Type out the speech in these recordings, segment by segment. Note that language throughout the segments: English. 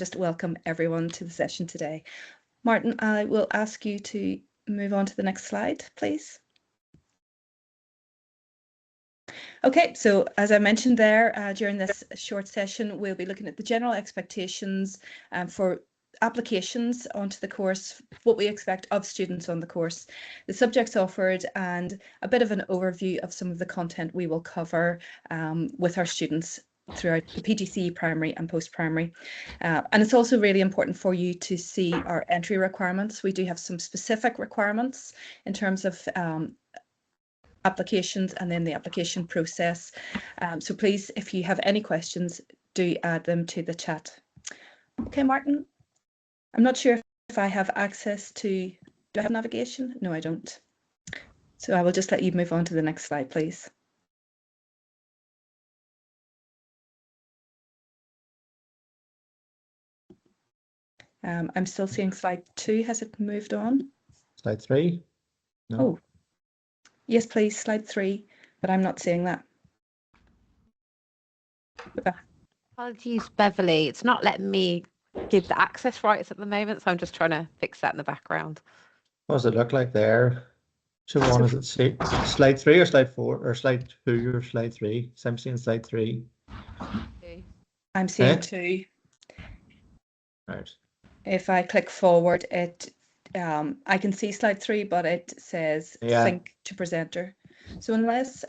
just welcome everyone to the session today. Martin, I will ask you to move on to the next slide, please. Okay, so as I mentioned there, during this short session, we'll be looking at the general expectations for applications onto the course, what we expect of students on the course, the subjects offered, and a bit of an overview of some of the content we will cover with our students throughout the PGCE primary and post-primary. And it's also really important for you to see our entry requirements. We do have some specific requirements in terms of applications and then the application process. So please, if you have any questions, do add them to the chat. Okay, Martin, I'm not sure if I have access to, do I have navigation? No, I don't. So I will just let you move on to the next slide, please. I'm still seeing slide 2. Has it moved on? Slide 3? No. Oh, yes, please, slide 3, but I'm not seeing that. Apologies, Beverly. It's not letting me give the access rights at the moment, so I'm just trying to fix that in the background. What does it look like there? So one is it slide 3 or slide 4 or slide 2 or slide 3? So I'm seeing slide 3. I'm seeing 2. Right. If I click forward, it I can see slide 3, but it says sync to presenter. So unless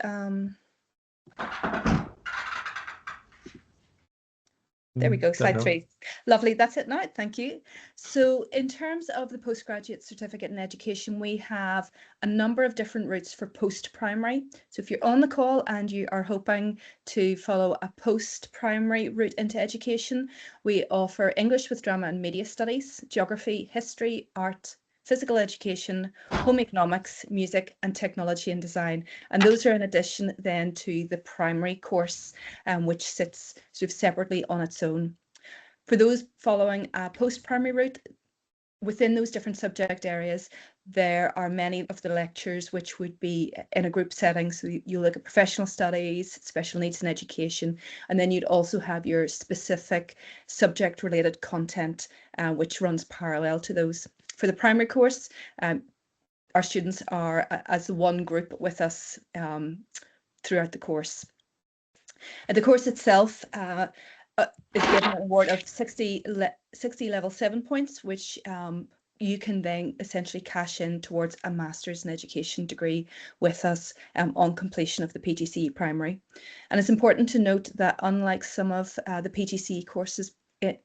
there we go, slide 3. Lovely, that's it now, thank you. So in terms of the postgraduate certificate in education, we have a number of different routes for post-primary. So if you're on the call and you are hoping to follow a post-primary route into education, we offer English with Drama and Media Studies, Geography, History, Art, Physical Education, Home Economics, Music and Technology and Design. And those are in addition then to the primary course, which sits sort of separately on its own. For those following a post-primary route, within those different subject areas, there are many of the lectures which would be in a group setting. So you look at professional studies, special needs and education, and then you'd also have your specific subject related content, which runs parallel to those. For the primary course, our students are as one group with us throughout the course. The course itself is given an award of 60 level 7 points, which you can then essentially cash in towards a master's in education degree with us on completion of the PGCE primary. And it's important to note that unlike some of the PGCE courses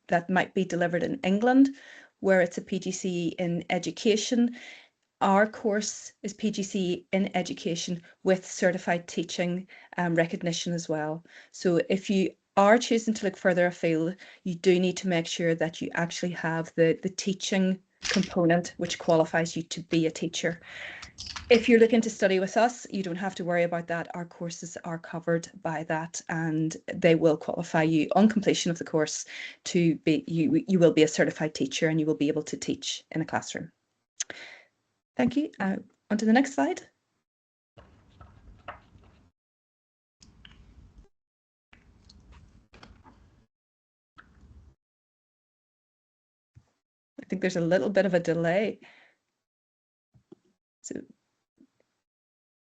that might be delivered in England, where it's a PGCE in education, our course is PGCE in education with certified teaching recognition as well. So if you are choosing to look further afield, you do need to make sure that you actually have the teaching component which qualifies you to be a teacher. If you're looking to study with us, you don't have to worry about that. Our courses are covered by that, and they will qualify you on completion of the course to be, you will be a certified teacher and you will be able to teach in a classroom. Thank you. On to the next slide. I think there's a little bit of a delay. So,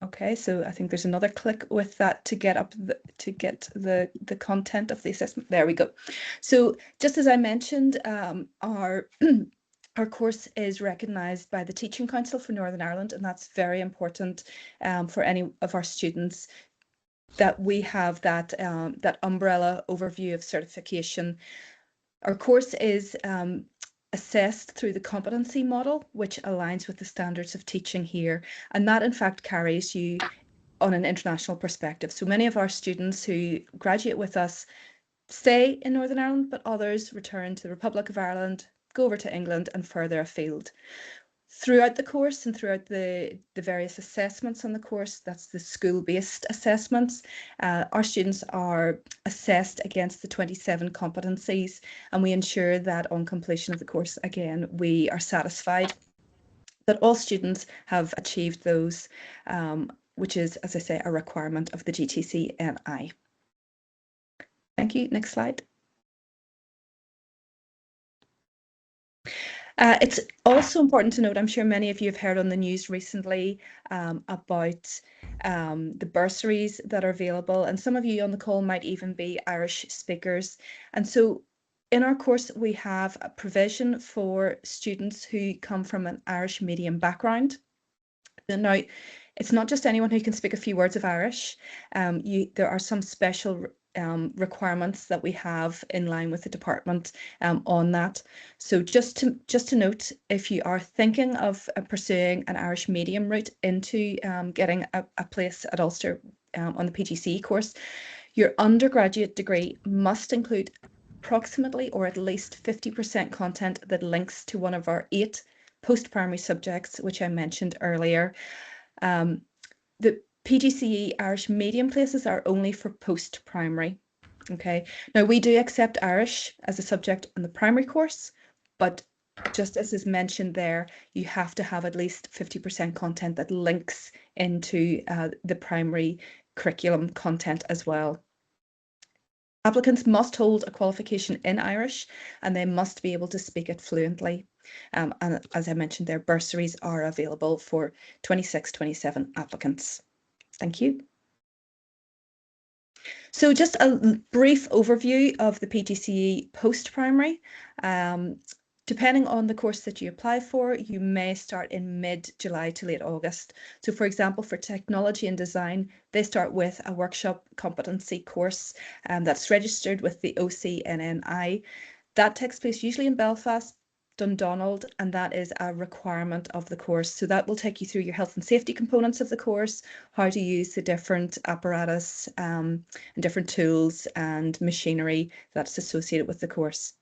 okay, so I think there's another click with that to get up the content of the assessment. There we go. So just as I mentioned, our course is recognised by the Teaching Council for Northern Ireland, and that's very important for any of our students, that we have that that umbrella overview of certification. Our course is assessed through the competency model, which aligns with the standards of teaching here, and that in fact carries you on an international perspective. So many of our students who graduate with us stay in Northern Ireland, but others return to the Republic of Ireland, go over to England and further afield. Throughout the course and throughout the various assessments on the course, that's the school-based assessments, our students are assessed against the 27 competencies, and we ensure that on completion of the course, again, we are satisfied that all students have achieved those, which is, as I say, a requirement of the GTC-NI. Thank you. Next slide. It's also important to note, I'm sure many of you have heard on the news recently about the bursaries that are available, and some of you on the call might even be Irish speakers. And so in our course, we have a provision for students who come from an Irish medium background. Now, it's not just anyone who can speak a few words of Irish. There are some special requirements that we have in line with the department on that. So just to note, if you are thinking of pursuing an Irish medium route into getting a place at Ulster on the PGCE course, your undergraduate degree must include approximately or at least 50% content that links to one of our 8 post-primary subjects, which I mentioned earlier. The PGCE Irish medium places are only for post-primary. Okay, now we do accept Irish as a subject in the primary course, but just as is mentioned there, you have to have at least 50% content that links into the primary curriculum content as well. Applicants must hold a qualification in Irish and they must be able to speak it fluently. And as I mentioned there, bursaries are available for 26-27 applicants. Thank you. So just a brief overview of the PGCE post-primary. Depending on the course that you apply for, you may start in mid-July to late August. So for example, for technology and design, they start with a workshop competency course that's registered with the OCNNI. That takes place usually in Belfast, Dundonald, and that is a requirement of the course. So that will take you through your health and safety components of the course, how to use the different apparatus and different tools and machinery that's associated with the course.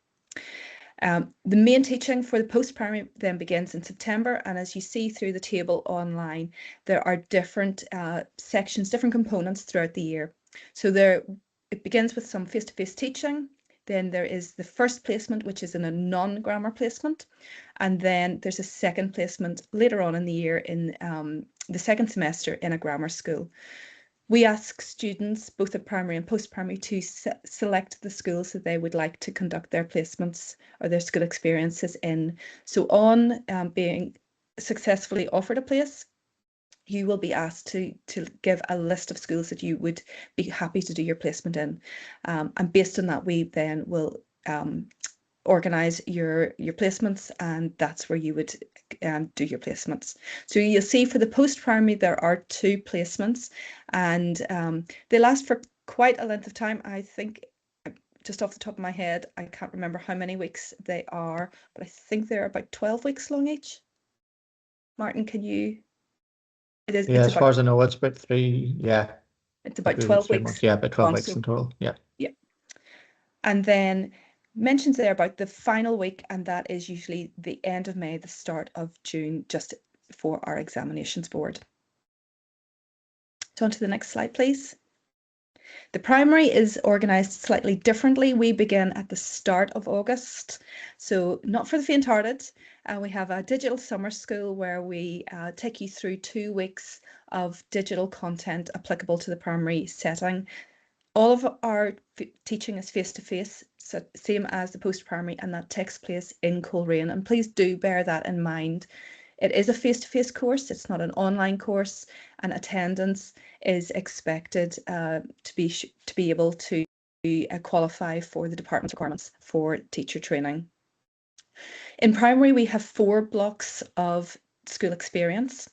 The main teaching for the post-primary then begins in September, and as you see through the table online, there are different sections, different components throughout the year. So it begins with some face-to-face teaching, then there is the first placement, which is in a non-grammar placement, and then there's a second placement later on in the year in the second semester in a grammar school. We ask students, both at primary and post-primary, to select the schools that they would like to conduct their placements or their school experiences in. So on being successfully offered a place, you will be asked to give a list of schools that you would be happy to do your placement in. And based on that, we then will organise your placements, and that's where you would do your placements. So you'll see for the post-primary there are 2 placements, and they last for quite a length of time. I think just off the top of my head, I can't remember how many weeks they are, but I think they're about 12 weeks long each. Martin, can you? It is. Yeah, as far as I know, it's about 3. Yeah, it's about 12 weeks. Yeah, about 12 weeks in total. Yeah. Yeah. And then mentions there about the final week, and that is usually the end of May, the start of June, just for our examinations board. So on to the next slide, please. The primary is organised slightly differently. We begin at the start of August, so not for the faint-hearted. We have a digital summer school where we take you through 2 weeks of digital content applicable to the primary setting. All of our teaching is face-to-face, so same as the post-primary, and that takes place in Coleraine. And please do bear that in mind. It is a face-to-face course, it's not an online course, and attendance is expected to be able to qualify for the department's requirements for teacher training. In primary, we have 4 blocks of school experience,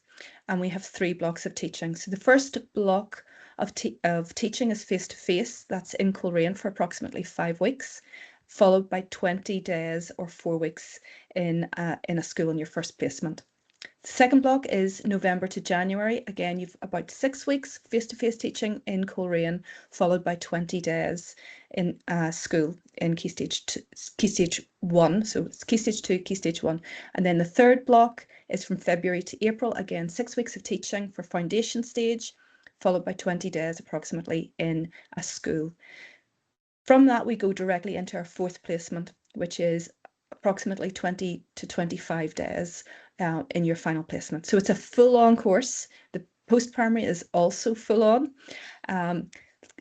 and we have 3 blocks of teaching. So the first block of teaching is face-to-face. That's in Coleraine for approximately 5 weeks, followed by 20 days or 4 weeks in a school in your first placement. The second block is November to January. Again, you've about 6 weeks face-to-face teaching in Coleraine, followed by 20 days in school in Key Stage 1. So it's Key Stage 2, Key Stage 1. And then the third block is from February to April. Again, 6 weeks of teaching for foundation stage, followed by 20 days approximately in a school. From that, we go directly into our fourth placement, which is approximately 20 to 25 days in your final placement. So it's a full-on course. The post-primary is also full-on.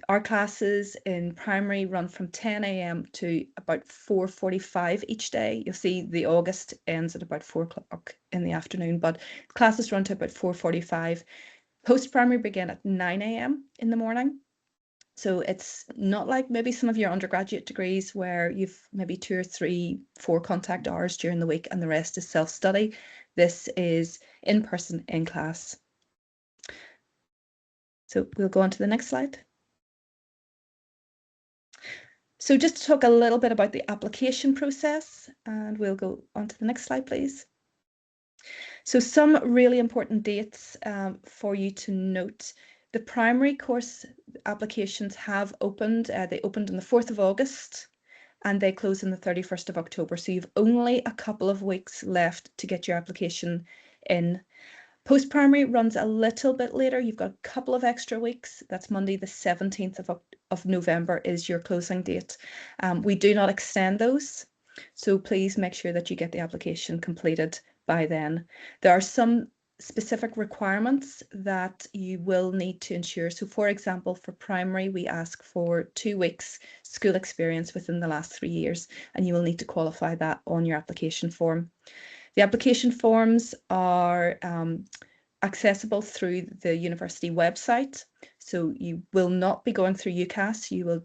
Our classes in primary run from 10 a.m. to about 4:45 each day. You'll see the August ends at about 4 o'clock in the afternoon, but classes run to about 4:45. Post-primary begin at 9 a.m. in the morning. So it's not like maybe some of your undergraduate degrees where you've maybe 2 or 3, 4 contact hours during the week and the rest is self-study. This is in person in class. So we'll go on to the next slide. So just to talk a little bit about the application process, and we'll go on to the next slide, please. So some really important dates for you to note. The primary course applications have opened. They opened on the 4th of August and they close on the 31st of October. So you've only a couple of weeks left to get your application in. Post-primary runs a little bit later. You've got a couple of extra weeks. That's Monday the 17th of November is your closing date. We do not extend those. So please make sure that you get the application completed by then. There are some specific requirements that you will need to ensure. So for example, for primary, we ask for 2 weeks school experience within the last 3 years, and you will need to qualify that on your application form. The application forms are accessible through the university website. So you will not be going through UCAS, you will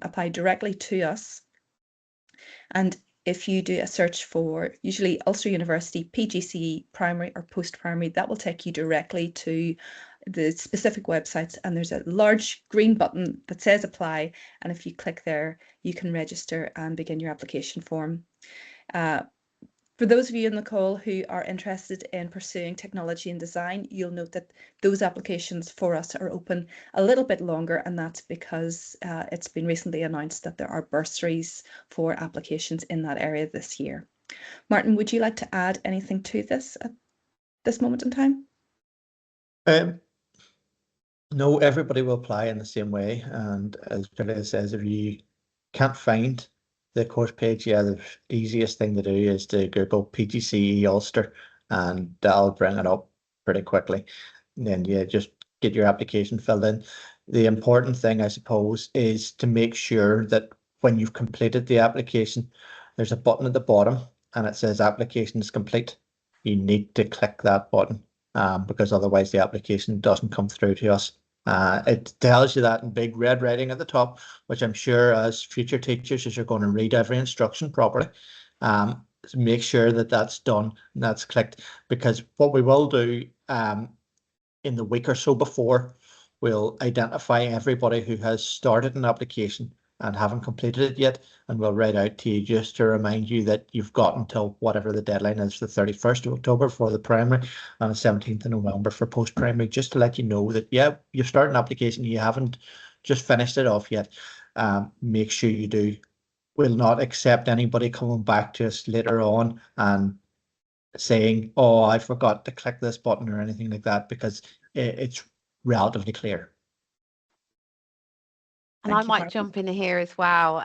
apply directly to us. And if you do a search for usually Ulster University, PGCE, primary or post-primary, that will take you directly to the specific websites, and there's a large green button that says apply, and if you click there, you can register and begin your application form. For those of you on the call who are interested in pursuing technology and design, you'll note that those applications for us are open a little bit longer, and that's because it's been recently announced that there are bursaries for applications in that area this year. Martin, would you like to add anything to this at this moment in time? No, everybody will apply in the same way, and as Julia says, if you can't find the course page, yeah, the easiest thing to do is to Google PGCE Ulster, and that'll bring it up pretty quickly. And then yeah, just get your application filled in. The important thing, I suppose, is to make sure that when you've completed the application, there's a button at the bottom and it says application is complete. You need to click that button because otherwise the application doesn't come through to us. It tells you that in big red writing at the top, which I'm sure as future teachers, as you're going to read every instruction properly, make sure that that's done and that's clicked, because what we will do in the week or so before, we'll identify everybody who has started an application and haven't completed it yet, and we'll write out to you just to remind you that you've got until whatever the deadline is, the 31st of October for the primary and the 17th of November for post-primary, just to let you know that, yeah, you've started an application, you haven't just finished it off yet. Make sure you do. We'll not accept anybody coming back to us later on and saying, oh, I forgot to click this button or anything like that, because it's relatively clear. And I might jump in here as well.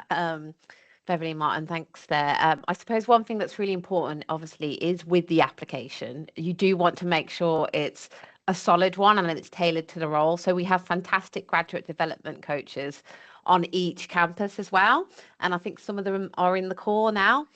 Beverly, Martin, thanks there. I suppose one thing that's really important, obviously, is with the application, you do want to make sure it's a solid one and that it's tailored to the role. So we have fantastic graduate development coaches on each campus as well. And I think some of them are in the core now.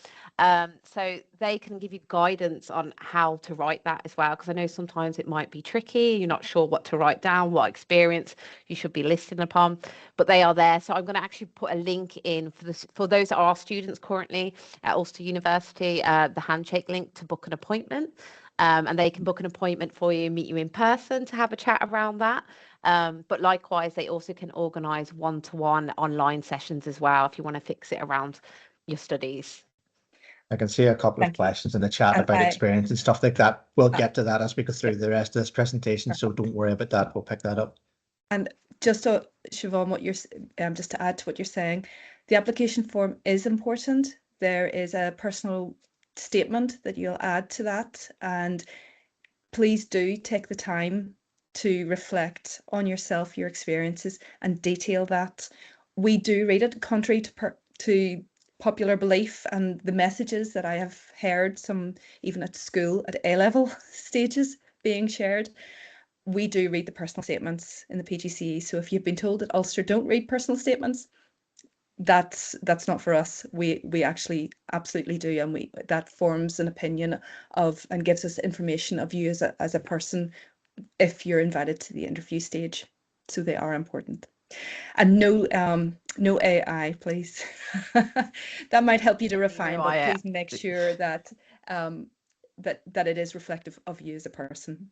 So they can give you guidance on how to write that as well, because I know sometimes it might be tricky. You're not sure what to write down, what experience you should be listing upon, but they are there. So I'm going to actually put a link in for those that are students currently at Ulster University, the handshake link to book an appointment. And they can book an appointment for you, meet you in person to have a chat around that. But likewise, they also can organise one-to-one online sessions as well if you want to fix it around your studies. I can see a couple of questions in the chat about experience and stuff like that. We'll get to that as we go through the rest of this presentation, so don't worry about that. We'll pick that up. And just to, Siobhan, what you're just to add to what you're saying, the application form is important. There is a personal statement that you'll add to that, and please do take the time to reflect on yourself, your experiences, and detail that. We do read it, contrary to popular belief and the messages that I have heard, some even at school at A-level stages being shared. we do read the personal statements in the PGCE. So if you've been told that Ulster don't read personal statements, that's not for us. We actually absolutely do, and that forms an opinion of and gives us information of you as a person if you're invited to the interview stage. So they are important. And no AI, please. That might help you to refine, but please make sure that that it is reflective of you as a person.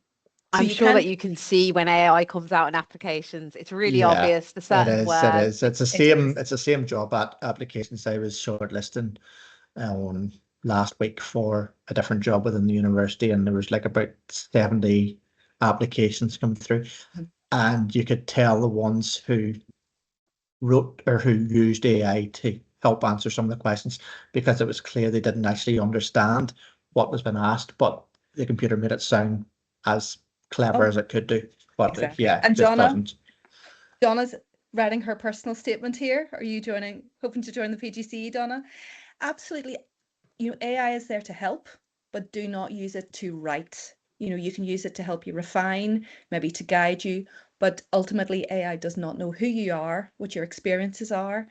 So I'm sure that you can see when AI comes out in applications, it's really obvious the certain words. It is. It's the same job applications I was shortlisting last week for a different job within the university, and there was like about 70 applications come through, and you could tell the ones who wrote or who used AI to help answer some of the questions, because it was clear they didn't actually understand what was being asked, but the computer made it sound as clever as it could do. But exactly. yeah, and Donna's writing her personal statement here. Are you hoping to join the PGCE, Donna? Absolutely. AI is there to help, but do not use it to write. You can use it to help you refine, maybe to guide you, but ultimately AI does not know who you are, what your experiences are,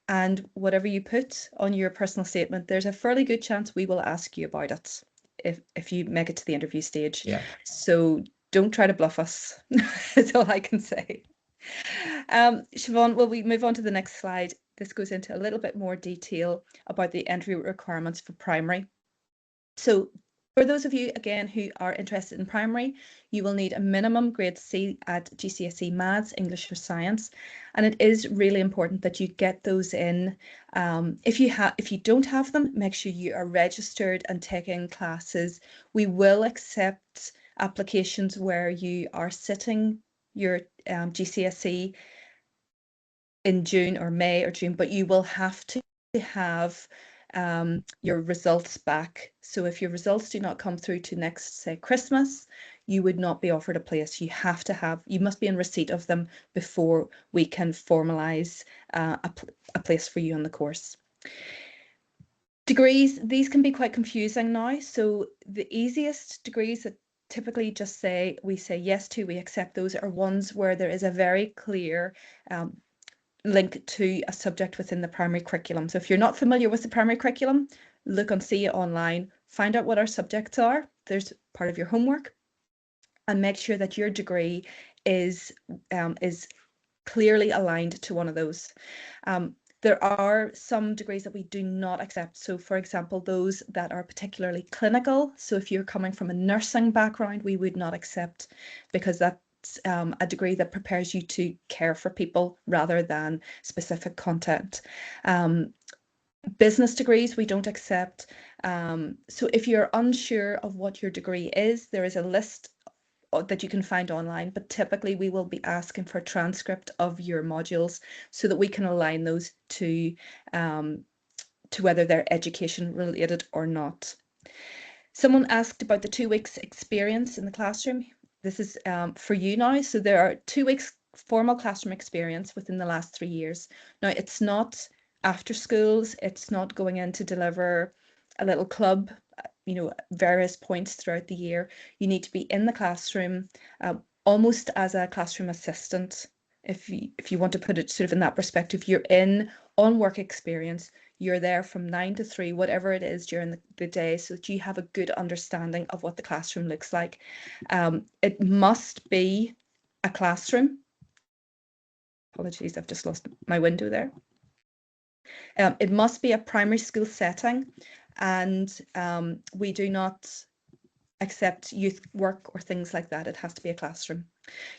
and whatever you put on your personal statement, there's a fairly good chance we will ask you about it if you make it to the interview stage. Yeah. So don't try to bluff us. That's all I can say. Siobhan, will we move on to the next slide? This goes into a little bit more detail about the entry requirements for primary. So for those of you, again, who are interested in primary, you will need a minimum grade C at GCSE Maths, English or Science. And it is really important that you get those in. If you don't have them, make sure you are registered and taking classes. We will accept applications where you are sitting your GCSE in June or May or June, but you will have to have your results back. So if your results do not come through to next, say, Christmas, you would not be offered a place. You must be in receipt of them before we can formalise a place for you on the course. Degrees, these can be quite confusing now. So the easiest degrees that typically just we say yes to, we accept those, are ones where there is a very clear link to a subject within the primary curriculum. So if you're not familiar with the primary curriculum, look and see it online, find out what our subjects are. There's part of your homework, and make sure that your degree is clearly aligned to one of those. There are some degrees that we do not accept. So for example, those that are particularly clinical. So if you're coming from a nursing background, we would not accept, because that's a degree that prepares you to care for people rather than specific content. Business degrees we don't accept. So if you're unsure of what your degree is, there is a list that you can find online, but typically we will be asking for a transcript of your modules so that we can align those to whether they're education related or not. Someone asked about the 2 weeks experience in the classroom. This is for you now. So there are 2 weeks formal classroom experience within the last 3 years. Now, it's not after schools, it's not going in to deliver a little club, various points throughout the year. You need to be in the classroom, almost as a classroom assistant. If you want to put it sort of in that perspective, you're in on work experience. You're there from 9 to 3, whatever it is during the day, so that you have a good understanding of what the classroom looks like. It must be a classroom. Apologies, I've just lost my window there. It must be a primary school setting, and we do not accept youth work or things like that. It has to be a classroom.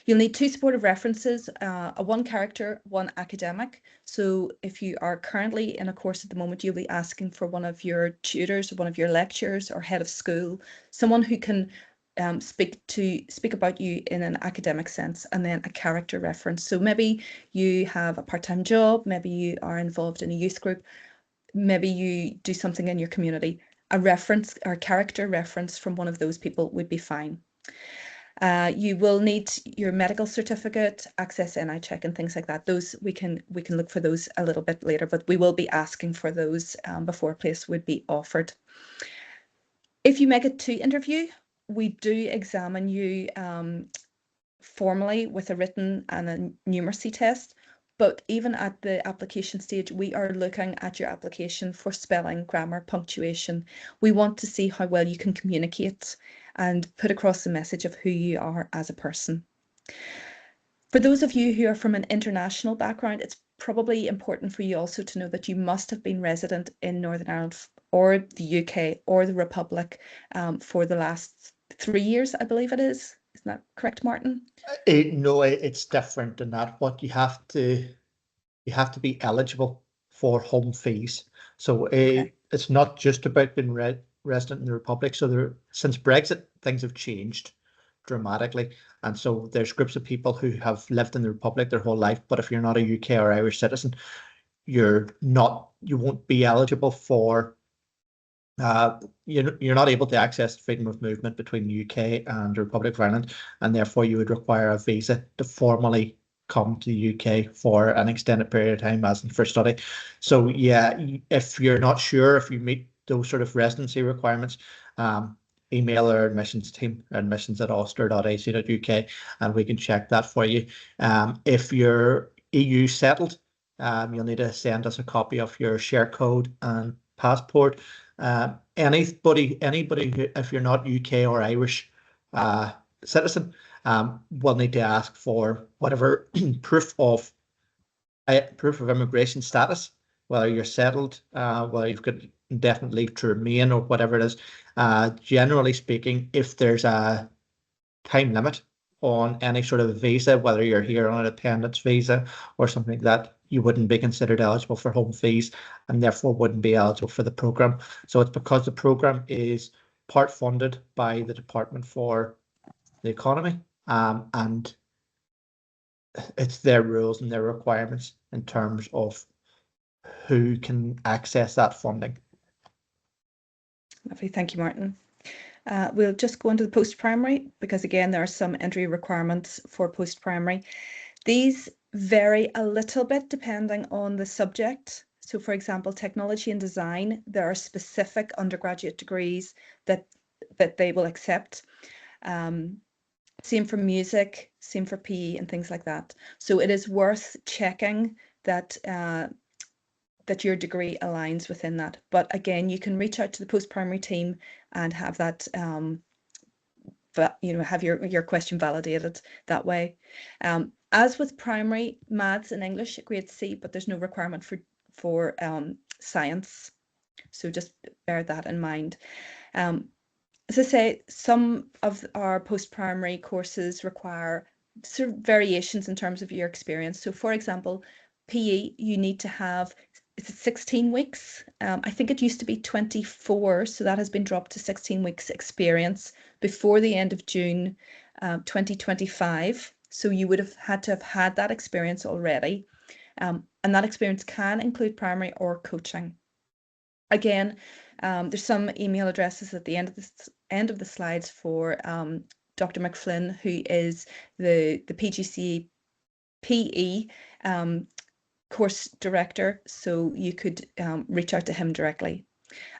You'll need 2 supportive references, a 1 character, 1 academic. So if you are currently in a course at the moment, you'll be asking for one of your tutors or one of your lecturers or head of school, someone who can speak about you in an academic sense, and then a character reference. So maybe you have a part-time job, maybe you are involved in a youth group, maybe you do something in your community. A reference or character reference from one of those people would be fine. You will need your medical certificate, access NI check, and things like that. Those we can look for those a little bit later, but we will be asking for those before a place would be offered. If you make it to interview, we do examine you formally with a written and a numeracy test. But even at the application stage, we are looking at your application for spelling, grammar, punctuation. We want to see how well you can communicate and put across the message of who you are as a person. For those of you who are from an international background, it's probably important for you also to know that you must have been resident in Northern Ireland or the UK or the Republic for the last 3 years, I believe it is. Isn't that correct, Martin? No, it's different than that. What you have to be eligible for home fees. So Okay. it's not just about being resident in the Republic. So since Brexit, things have changed dramatically. And so there's groups of people who have lived in the Republic their whole life, but if you're not a UK or Irish citizen, you won't be eligible for you're not able to access freedom of movement between the UK and the Republic of Ireland, and therefore you would require a visa to formally come to the UK for an extended period of time as in for study. So yeah, if you're not sure if you meet those sort of residency requirements, email our admissions team, admissions@ulster.ac.uk, and we can check that for you. If you're EU settled, you'll need to send us a copy of your share code and passport. Anybody who, if you're not UK or Irish citizen, will need to ask for whatever proof of immigration status, whether you're settled, whether you've got indefinite leave to remain or whatever it is. Generally speaking, if there's a time limit on any sort of visa, whether you're here on a dependence visa or something like that, you wouldn't be considered eligible for home fees and therefore wouldn't be eligible for the programme. So it's because the programme is part funded by the Department for the Economy, and it's their rules and their requirements in terms of who can access that funding. Lovely, thank you, Martin. We'll just go into the post-primary because again there are some entry requirements for post-primary. These vary a little bit depending on the subject. So for example, technology and design, there are specific undergraduate degrees that they will accept. Same for music, same for PE and things like that. So it is worth checking that that your degree aligns within that. But again, you can reach out to the post-primary team and have that have your question validated that way. As with primary, maths and English at grade C, but there's no requirement for science. So just bear that in mind. As I say, some of our post-primary courses require sort of variations in terms of your experience. So for example, PE, you need to have, is it 16 weeks? I think it used to be 24, so that has been dropped to 16 weeks experience before the end of June 2025. So you would have had to have had that experience already. And that experience can include primary or coaching. Again, there's some email addresses at the end of the slides for Dr. McFlynn, who is the PGCE PE course director, so you could reach out to him directly.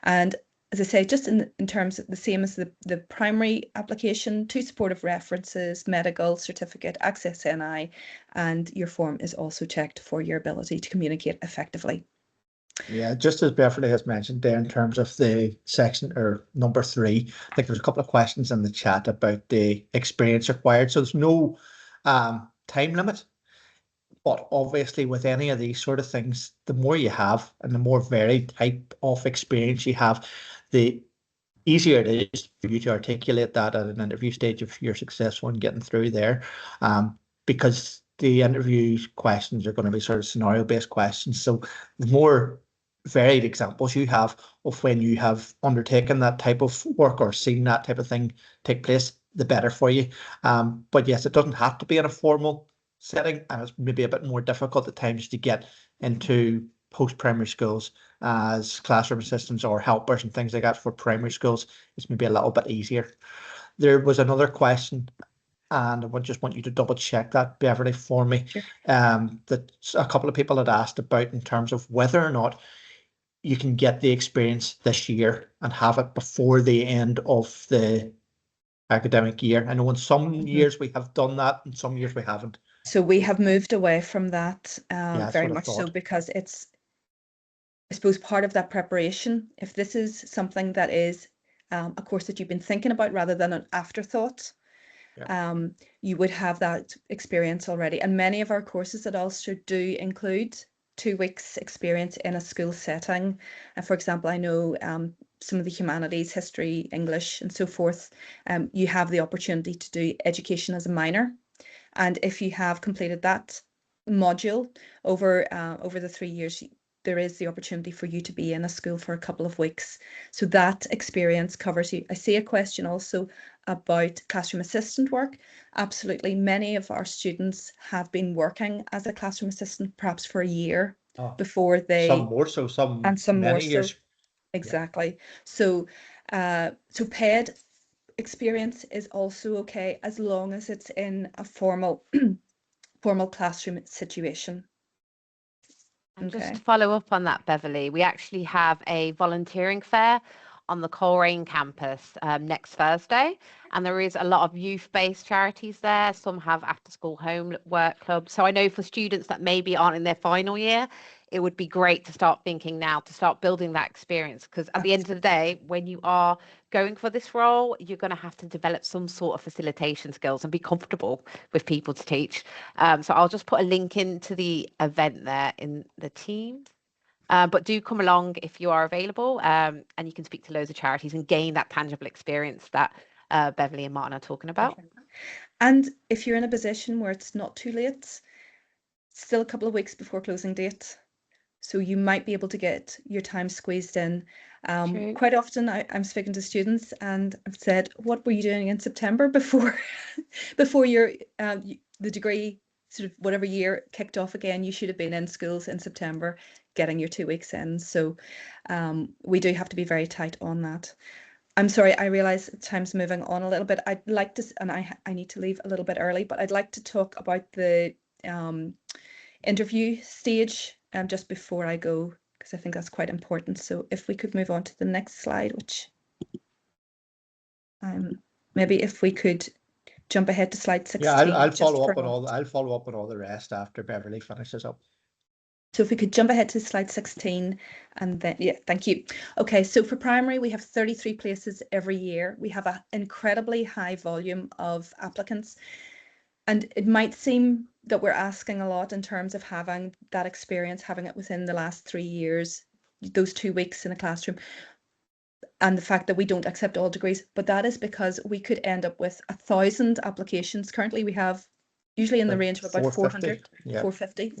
And as I say, just in terms of the same as the primary application, 2 supportive references, medical certificate, access NI, and your form is also checked for your ability to communicate effectively. Yeah, just as Beverly has mentioned there in terms of the section or number 3, I think there's a couple of questions in the chat about the experience required. So there's no time limit, but obviously with any of these sort of things, the more you have and the more varied type of experience you have, the easier it is for you to articulate that at an interview stage if you're successful in getting through there, because the interview questions are going to be sort of scenario-based questions. So the more varied examples you have of when you have undertaken that type of work or seen that type of thing take place, the better for you. But yes, it doesn't have to be in a formal setting, and it's maybe a bit more difficult at times to get into post-primary schools as classroom assistants or helpers and things like that. For primary schools, it's maybe a little bit easier. There was another question, and I just want you to double check that, Beverly, for me. Sure. That a couple of people had asked about in terms of whether or not you can get the experience this year and have it before the end of the academic year. I know in some years we have done that, and some years we haven't. So we have moved away from that that's very what I much so, thought. because it's, I suppose, part of that preparation. If this is something that is a course that you've been thinking about rather than an afterthought, you would have that experience already. And many of our courses at Ulster do include 2 weeks experience in a school setting. And for example, I know some of the humanities, history, English, and so forth, you have the opportunity to do education as a minor. And if you have completed that module over the 3 years, there is the opportunity for you to be in a school for a couple of weeks. So that experience covers you. I see a question also about classroom assistant work. Absolutely. Many of our students have been working as a classroom assistant perhaps for a year before they... Some more so, some many years. Exactly. So, so paid experience is also okay as long as it's in a formal classroom situation. And just to follow up on that, Beverly, we actually have a volunteering fair on the Coleraine campus next Thursday, and there is a lot of youth-based charities there. Some have after-school homework clubs. So I know for students that maybe aren't in their final year, it would be great to start thinking now, to start building that experience, because at the end of the day, when you are going for this role, you're going to have to develop some sort of facilitation skills and be comfortable with people to teach. So I'll just put a link into the event there in the team. But do come along if you are available, and you can speak to loads of charities and gain that tangible experience that Beverly and Martin are talking about. And if you're in a position where it's not too late, still a couple of weeks before closing date, so you might be able to get your time squeezed in. Quite often I'm speaking to students and I've said, what were you doing in September before your the degree, sort of whatever year, kicked off again? You should have been in schools in September getting your 2 weeks in. So we do have to be very tight on that. I'm sorry, I realise time's moving on a little bit. I'd like to, and I need to leave a little bit early, but I'd like to talk about the interview stage just before I go, because I think that's quite important. So if we could move on to the next slide, which maybe if we could jump ahead to slide 16. Yeah, I'll follow up on all the rest after Beverly finishes up. So if we could jump ahead to slide 16, and then, yeah, thank you. Okay, so for primary, we have 33 places every year. We have an incredibly high volume of applicants. And it might seem that we're asking a lot in terms of having that experience, having it within the last 3 years, those 2 weeks in a classroom, and the fact that we don't accept all degrees. But that is because we could end up with 1,000 applications. Currently, we have usually in the range of about 400, 450.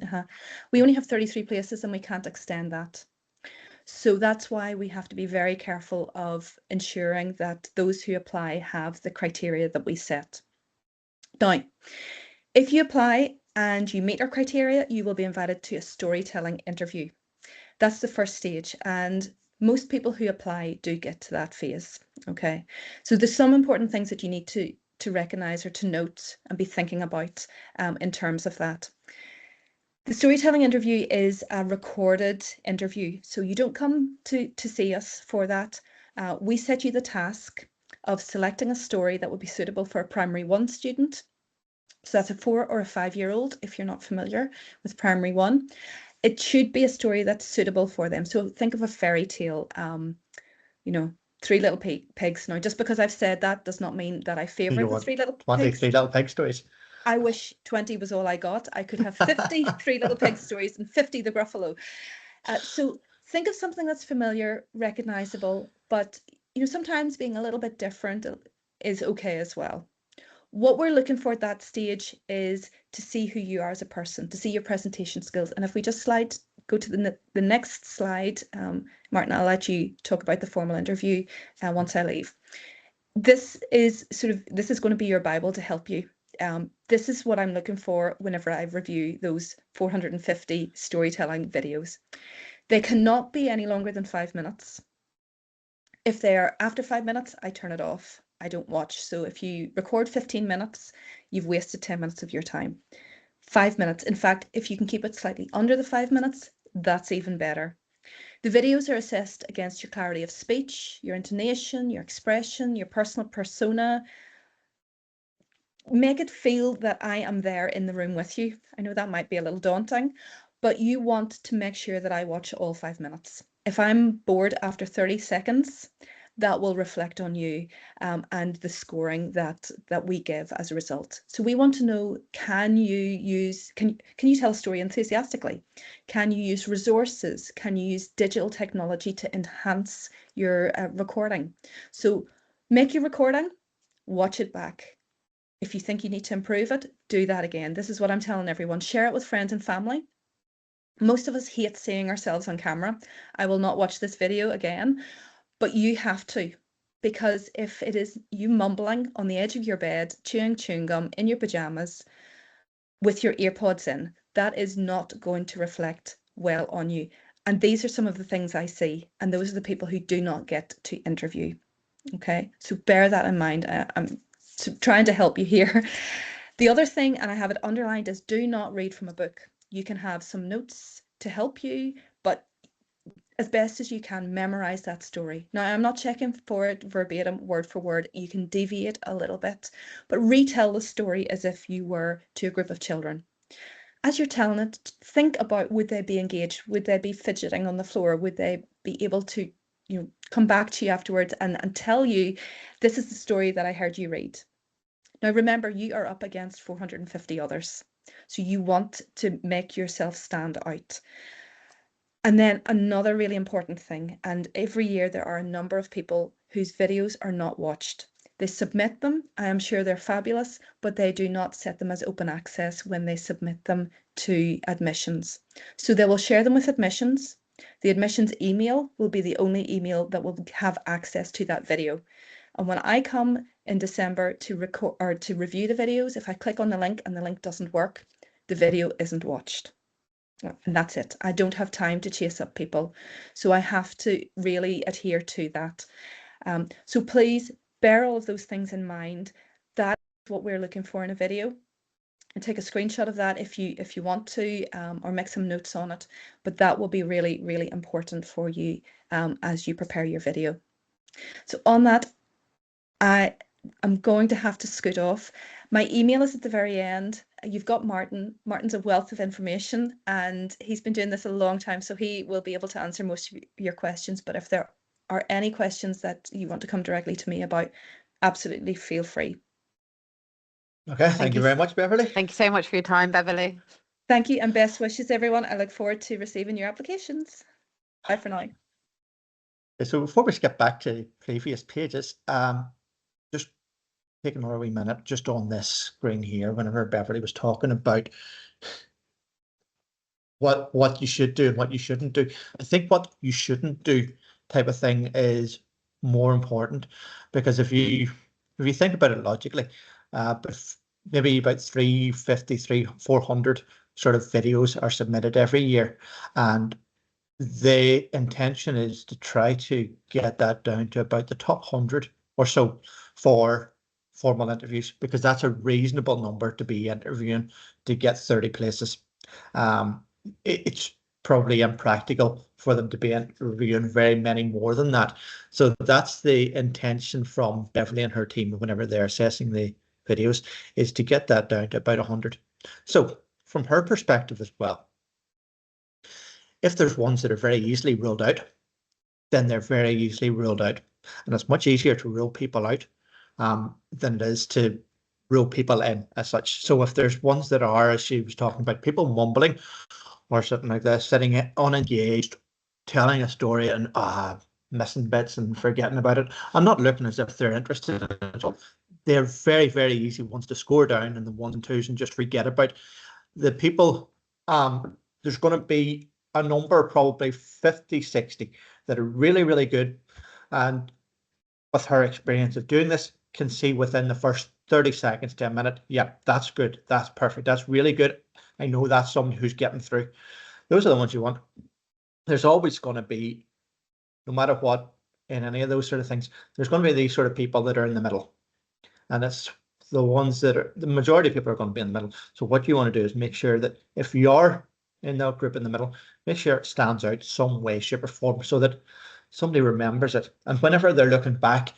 We only have 33 places and we can't extend that. So that's why we have to be very careful of ensuring that those who apply have the criteria that we set. Now, if you apply and you meet our criteria, you will be invited to a storytelling interview. That's the first stage, and most people who apply do get to that phase. Okay, so there's some important things that you need to recognise or to note and be thinking about in terms of that. The storytelling interview is a recorded interview, so you don't come to see us for that. We set you the task of selecting a story that would be suitable for a primary 1 student. So that's a 4 or a 5-year-old, if you're not familiar with primary 1. It should be a story that's suitable for them. So think of a fairy tale, you know, 3 Little Pigs. Now, just because I've said that does not mean that I favour the 3 Little Pigs. 23 Little Pig stories. I wish 20 was all I got. I could have 50 3 Little Pig stories and 50 The Gruffalo. So think of something that's familiar, recognisable, but you know, sometimes being a little bit different is okay as well. What we're looking for at that stage is to see who you are as a person, to see your presentation skills. And if we just go to the next slide, Martin, I'll let you talk about the formal interview once I leave. This is going to be your Bible to help you. This is what I'm looking for whenever I review those 450 storytelling videos. They cannot be any longer than 5 minutes. If they are after 5 minutes, I turn it off. I don't watch. So if you record 15 minutes, you've wasted 10 minutes of your time. 5 minutes. In fact, if you can keep it slightly under the 5 minutes, that's even better. The videos are assessed against your clarity of speech, your intonation, your expression, your personal persona, make it feel that I am there in the room with you. I know that might be a little daunting, but you want to make sure that I watch all 5 minutes. If I'm bored after 30 seconds, that will reflect on you, and the scoring that we give as a result. So we want to know, can you tell a story enthusiastically? Can you use resources? Can you use digital technology to enhance your recording? So make your recording, watch it back. If you think you need to improve it, do that again. This is what I'm telling everyone. Share it with friends and family. Most of us hate seeing ourselves on camera. I will not watch this video again, but you have to, because if it is you mumbling on the edge of your bed, chewing gum in your pajamas with your earpods in, that is not going to reflect well on you. And these are some of the things I see, and those are the people who do not get to interview. Okay, so bear that in mind. I'm trying to help you here. The other thing, and I have it underlined, is do not read from a book. You can have some notes to help you, but as best as you can, memorize that story. Now, I'm not checking for it verbatim, word for word. You can deviate a little bit, but retell the story as if you were to a group of children. As you're telling it, think about, would they be engaged? Would they be fidgeting on the floor? Would they be able to, come back to you afterwards and tell you, this is the story that I heard you read? Now, remember, you are up against 450 others. So you want to make yourself stand out. And then another really important thing, and every year there are a number of people whose videos are not watched. They submit them. I am sure they're fabulous, but they do not set them as open access when they submit them to admissions. So they will share them with admissions. The admissions email will be the only email that will have access to that video. And when I come in December to record or to review the videos, if I click on the link and the link doesn't work, the video isn't watched. And that's it. I don't have time to chase up people. So I have to really adhere to that. So please bear all of those things in mind. That's what we're looking for in a video. And take a screenshot of that if you want to, or make some notes on it. But that will be really, really important for you as you prepare your video. So on that, I'm going to have to scoot off. My email is at the very end. You've got Martin. Martin's a wealth of information, and he's been doing this a long time, so he will be able to answer most of your questions. But if there are any questions that you want to come directly to me about, absolutely feel free. Okay, thank you very much, Beverly. Thank you so much for your time, Beverly. Thank you, and best wishes, everyone. I look forward to receiving your applications. Bye for now. So before we skip back to previous pages, just take another wee minute just on this screen here whenever Beverly was talking about what you should do and what you shouldn't do. I think what you shouldn't do type of thing is more important, because if you think about it logically, but maybe about 400 sort of videos are submitted every year, and the intention is to try to get that down to about the top 100 or so for formal interviews, because that's a reasonable number to be interviewing to get 30 places. It's probably impractical for them to be interviewing very many more than that. So that's the intention from Beverly and her team whenever they're assessing the videos, is to get that down to about 100. So from her perspective as well, if there's ones that are very easily ruled out, then they're very easily ruled out. And it's much easier to rule people out than it is to rule people in as such. So if there's ones that are, as she was talking about, people mumbling or something like that, sitting unengaged, telling a story and missing bits and forgetting about it, I'm not looking as if they're interested in it. They're very, very easy ones to score down, and the ones and twos and just forget about. The people, there's going to be a number, probably 50, 60, that are really, really good, and with her experience of doing this, can see within the first 30 seconds to a minute, yeah, that's good, that's perfect, that's really good, I know that's someone who's getting through. Those are the ones you want. There's always going to be, no matter what, in any of those sort of things, there's going to be these sort of people that are in the middle, and it's the ones that are, the majority of people are going to be in the middle. So what you want to do is make sure that if you are in that group in the middle, make sure it stands out some way, shape or form, so that somebody remembers it. And whenever they're looking back,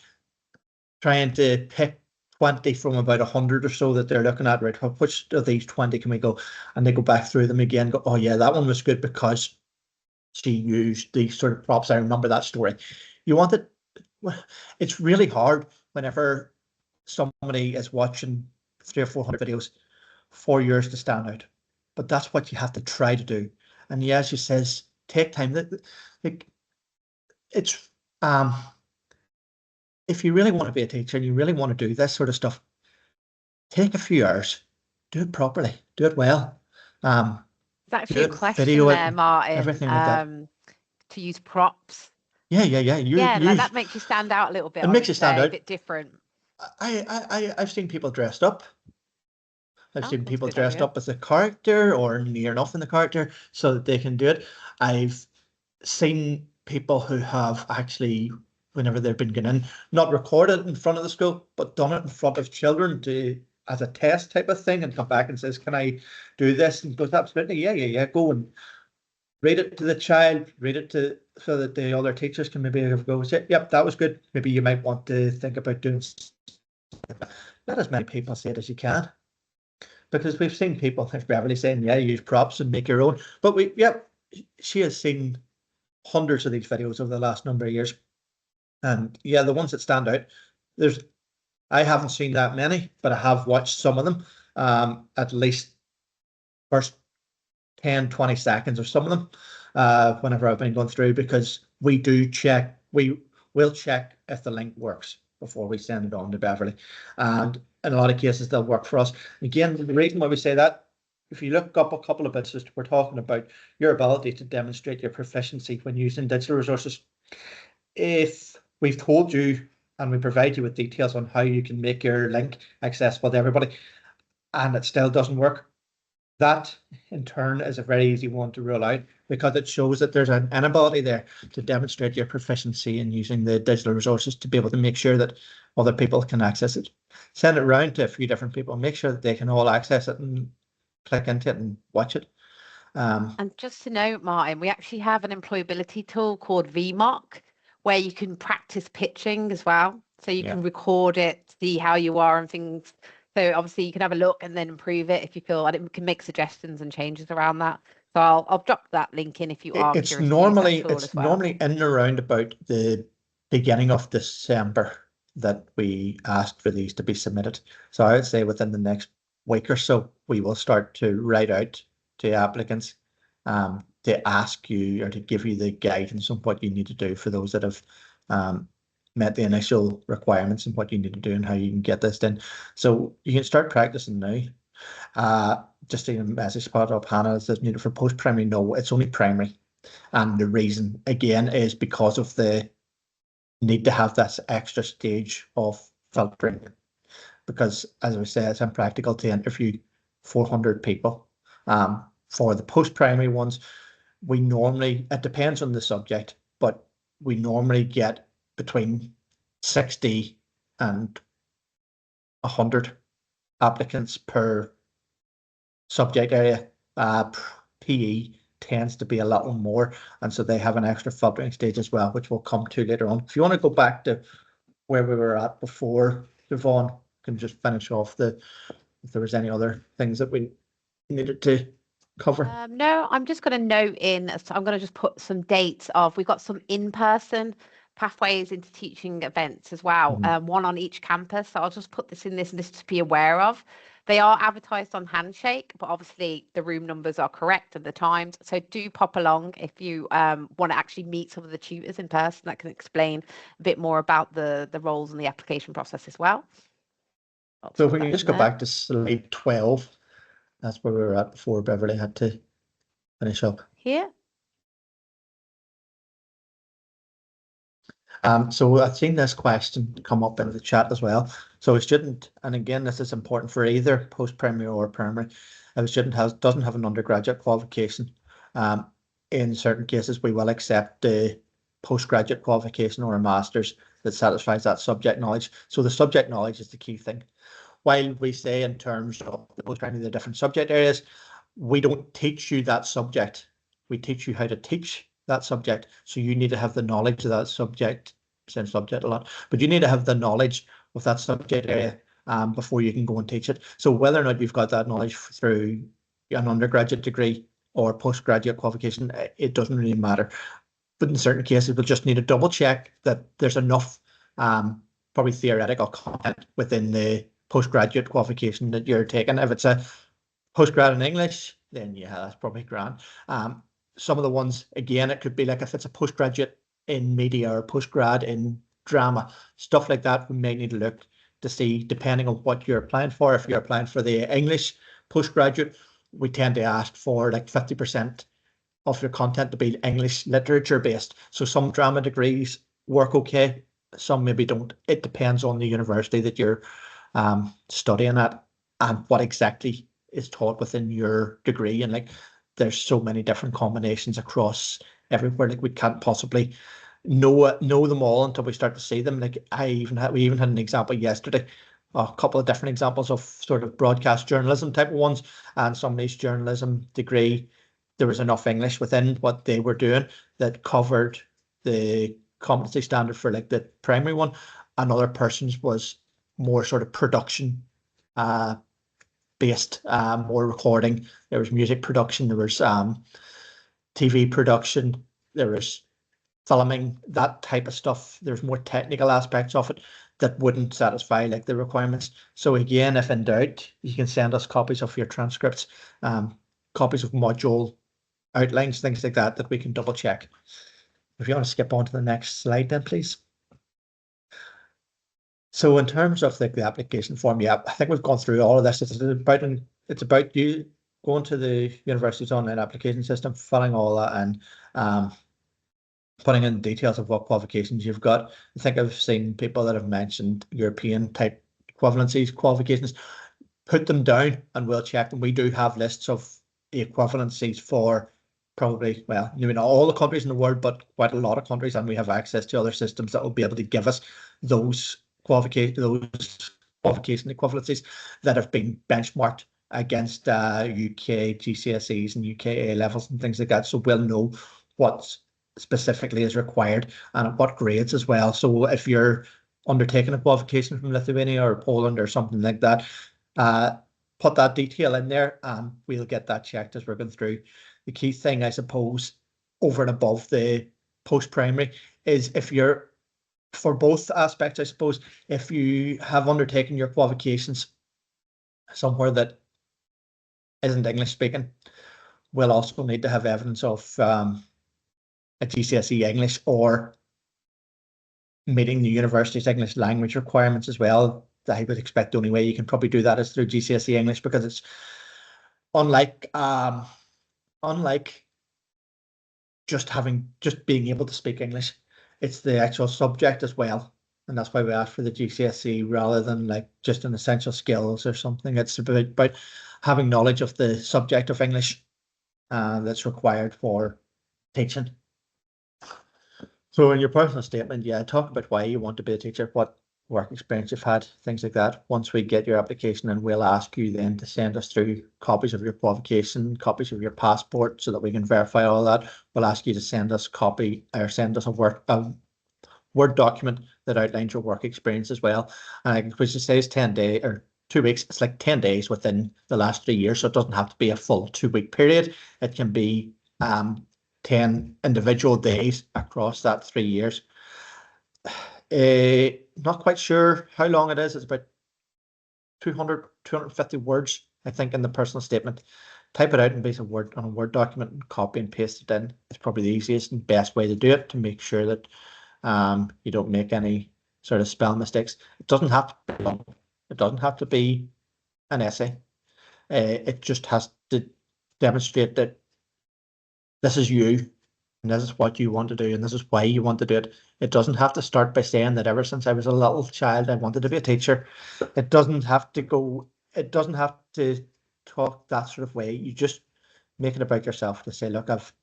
trying to pick 20 from about 100 or so that they're looking at, right? Which of these 20 can we go? And they go back through them again, go, oh yeah, that one was good because she used these sort of props. I remember that story. You want it, it's really hard whenever somebody is watching 300 or 400 videos for yours to stand out. But that's what you have to try to do. And yeah, she says, take time. Like, it's if you really want to be a teacher and you really want to do this sort of stuff, take a few hours, do it properly, do it well. There's actually a question there, Martin. Everything like that. To use props. Yeah. Like that makes you stand out a little bit. It makes you stand out. A bit different. I've seen people dressed up. I've seen people dressed up as a character or near enough in the character so that they can do it. I've seen people who have actually, whenever they've been getting in, not recorded in front of the school, but done it in front of children as a test type of thing, and come back and says, can I do this? And goes, absolutely, yeah, go and read it to the child, so that the other teachers can maybe go, yep, that was good. Maybe you might want to think about doing let as many people say it as you can. Because we've seen people, like Beverly saying, yeah, use props and make your own. But she has seen hundreds of these videos over the last number of years. And yeah, the ones that stand out, I haven't seen that many, but I have watched some of them, at least first 10, 20 seconds of some of them, whenever I've been going through, because we will check if the link works before we send it on to Beverly. And in a lot of cases, they'll work for us. Again, the reason why we say that, if you look up a couple of bits, we're talking about your ability to demonstrate your proficiency when using digital resources. If we've told you and we provide you with details on how you can make your link accessible to everybody, and it still doesn't work, that in turn is a very easy one to rule out, because it shows that there's an inability there to demonstrate your proficiency in using the digital resources to be able to make sure that other people can access it. Send it around to a few different people, make sure that they can all access it and click into it and watch it. And just to note, Martin, we actually have an employability tool called VMark, where you can practice pitching as well. So you can record it, see how you are and things. So obviously you can have a look and then improve it if you feel, and it can make suggestions and changes around that. So I'll drop that link in if you are curious. It's normally in and around about the beginning of December that we ask for these to be submitted. So I would say within the next week or so, we will start to write out to applicants to ask you or to give you the guidance on what you need to do for those that have met the initial requirements and what you need to do and how you can get this done. So you can start practicing now. Just a message spot up, Hannah, is this needed for post-primary? No, it's only primary. And the reason, again, is because of the need to have this extra stage of filtering. Because, as I said, it's impractical to interview 400 people. For the post-primary ones, we normally, it depends on the subject, but we normally get between 60 and 100 applicants per subject area. PE tends to be a little more, and so they have an extra filtering stage as well, which we'll come to later on. If you want to go back to where we were at before, Yvonne can just finish off if there was any other things that we needed to cover. No, I'm just going to note so I'm going to just put some dates we've got some in-person pathways into teaching events as well, one on each campus. So I'll just put this in this list to be aware of. They are advertised on Handshake, but obviously the room numbers are correct and the times. So do pop along if you want to actually meet some of the tutors in person that can explain a bit more about the roles and the application process as well. So if we can just go back to slide 12, that's where we were at before Beverly had to finish up. Here. So I've seen this question come up in the chat as well. So a student, and again, this is important for either post-primary or primary, if a student doesn't have an undergraduate qualification, in certain cases, we will accept the postgraduate qualification or a master's that satisfies that subject knowledge. So the subject knowledge is the key thing. While we say in terms of the post-primary, the different subject areas, we don't teach you that subject. We teach you how to teach that subject. So you need to have the knowledge of that subject, same subject a lot, but you need to have the knowledge of that subject area before you can go and teach it. So whether or not you've got that knowledge through an undergraduate degree or postgraduate qualification, it doesn't really matter. But in certain cases, we'll just need to double check that there's enough probably theoretical content within the postgraduate qualification that you're taking. If it's a postgrad in English, then yeah, that's probably grand. Some of the ones, again, it could be like if it's a postgraduate in media or postgrad in drama, stuff like that, we may need to look to see, depending on what you're applying for. If you're applying for the English postgraduate, we tend to ask for like 50% of your content to be English literature based. So some drama degrees work okay, some maybe don't. It depends on the university that you're studying at and what exactly is taught within your degree. And like, there's so many different combinations across everywhere. Like, we can't possibly know them all until we start to see them. Like, we even had an example yesterday, a couple of different examples of sort of broadcast journalism type of ones, and somebody's journalism degree, there was enough English within what they were doing that covered the competency standard for like the primary one. Another person's was more sort of production based, more recording. There was music production, there was TV production, there was filming, that type of stuff. There's more technical aspects of it that wouldn't satisfy like the requirements. So again, if in doubt, you can send us copies of your transcripts, copies of module outlines, things like that, that we can double check. If you want to skip on to the next slide then, please. So in terms of the application form, yeah, I think we've gone through all of this. It's about you going to the university's online application system, filling all that, and putting in details of what qualifications you've got. I think I've seen people that have mentioned European type qualifications. Put them down and we'll check them. We do have lists of equivalencies for probably, well, maybe not all the countries in the world, but quite a lot of countries, and we have access to other systems that will be able to give us those qualification equivalencies that have been benchmarked against UK GCSEs and UK A levels and things like that. So we'll know what specifically is required and at what grades as well. So if you're undertaking a qualification from Lithuania or Poland or something like that, put that detail in there and we'll get that checked as we're going through. The key thing, I suppose, over and above the post-primary is if you're, for both aspects, I suppose, if you have undertaken your qualifications somewhere that isn't English speaking, we'll also need to have evidence of a GCSE English or meeting the university's English language requirements as well. I would expect the only way you can probably do that is through GCSE English, because it's unlike just being able to speak English, it's the actual subject as well. And that's why we ask for the GCSE rather than like just an essential skills or something. It's about having knowledge of the subject of English that's required for teaching. So in your personal statement, yeah, talk about why you want to be a teacher, what work experience you've had, things like that. Once we get your application, and we'll ask you then to send us through copies of your qualification, copies of your passport, so that we can verify all that. We'll ask you to send us a Word document that outlines your work experience as well. And which it says 10 days or 2 weeks. It's like 10 days within the last 3 years, so it doesn't have to be a full 2-week period. It can be 10 individual days across that 3 years. Not quite sure how long it is. It's about 250 words, I think, in the personal statement. Type it out in base of Word on a Word document and copy and paste it in. It's probably the easiest and best way to do it, to make sure that you don't make any sort of spell mistakes. It doesn't have to be long. It doesn't have to be an essay. It just has to demonstrate that this is you, and this is what you want to do, and this is why you want to do it. It doesn't have to start by saying that ever since I was a little child, I wanted to be a teacher. It doesn't have to talk that sort of way. You just make it about yourself to say, look, I've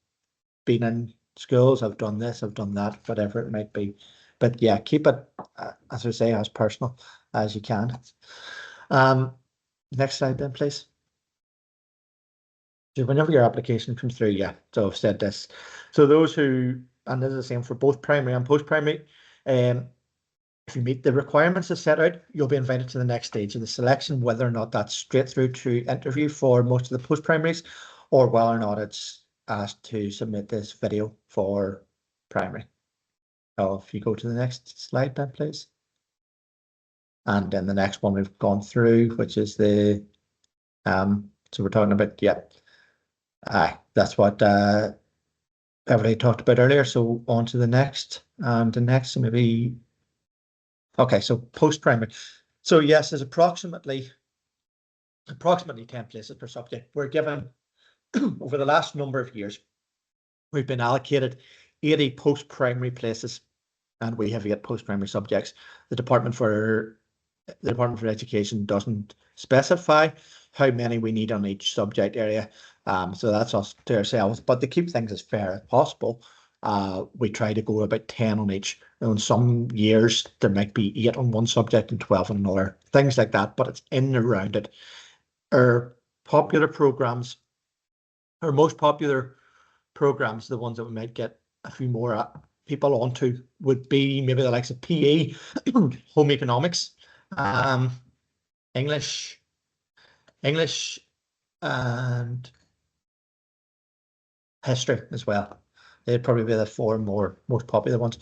been in schools, I've done this, I've done that, whatever it might be. But yeah, keep it, as I say, as personal as you can. Next slide then, please. So whenever your application comes through, yeah, so I've said this. So those who, and this is the same for both primary and post-primary, if you meet the requirements as set out, you'll be invited to the next stage of the selection, whether or not that's straight through to interview for most of the post-primaries, or whether or not it's asked to submit this video for primary. So if you go to the next slide then, please. And then the next one we've gone through, which is the, so we're talking about, that's what everybody talked about earlier. So on to the next, and the next maybe, okay, so post-primary. So yes, there's approximately 10 places per subject. We're given, over the last number of years, we've been allocated 80 post-primary places, and we have 8 post-primary subjects. The Department for Education doesn't specify how many we need on each subject area. So that's us to ourselves. But to keep things as fair as possible, we try to go about 10 on each. In some years, there might be 8 on one subject and 12 on another, things like that, but it's in and around it. Our popular programs, our most popular programs, the ones that we might get a few more people onto, would be maybe the likes of PE, home economics, English, and history as well. They'd probably be the 4 most popular ones.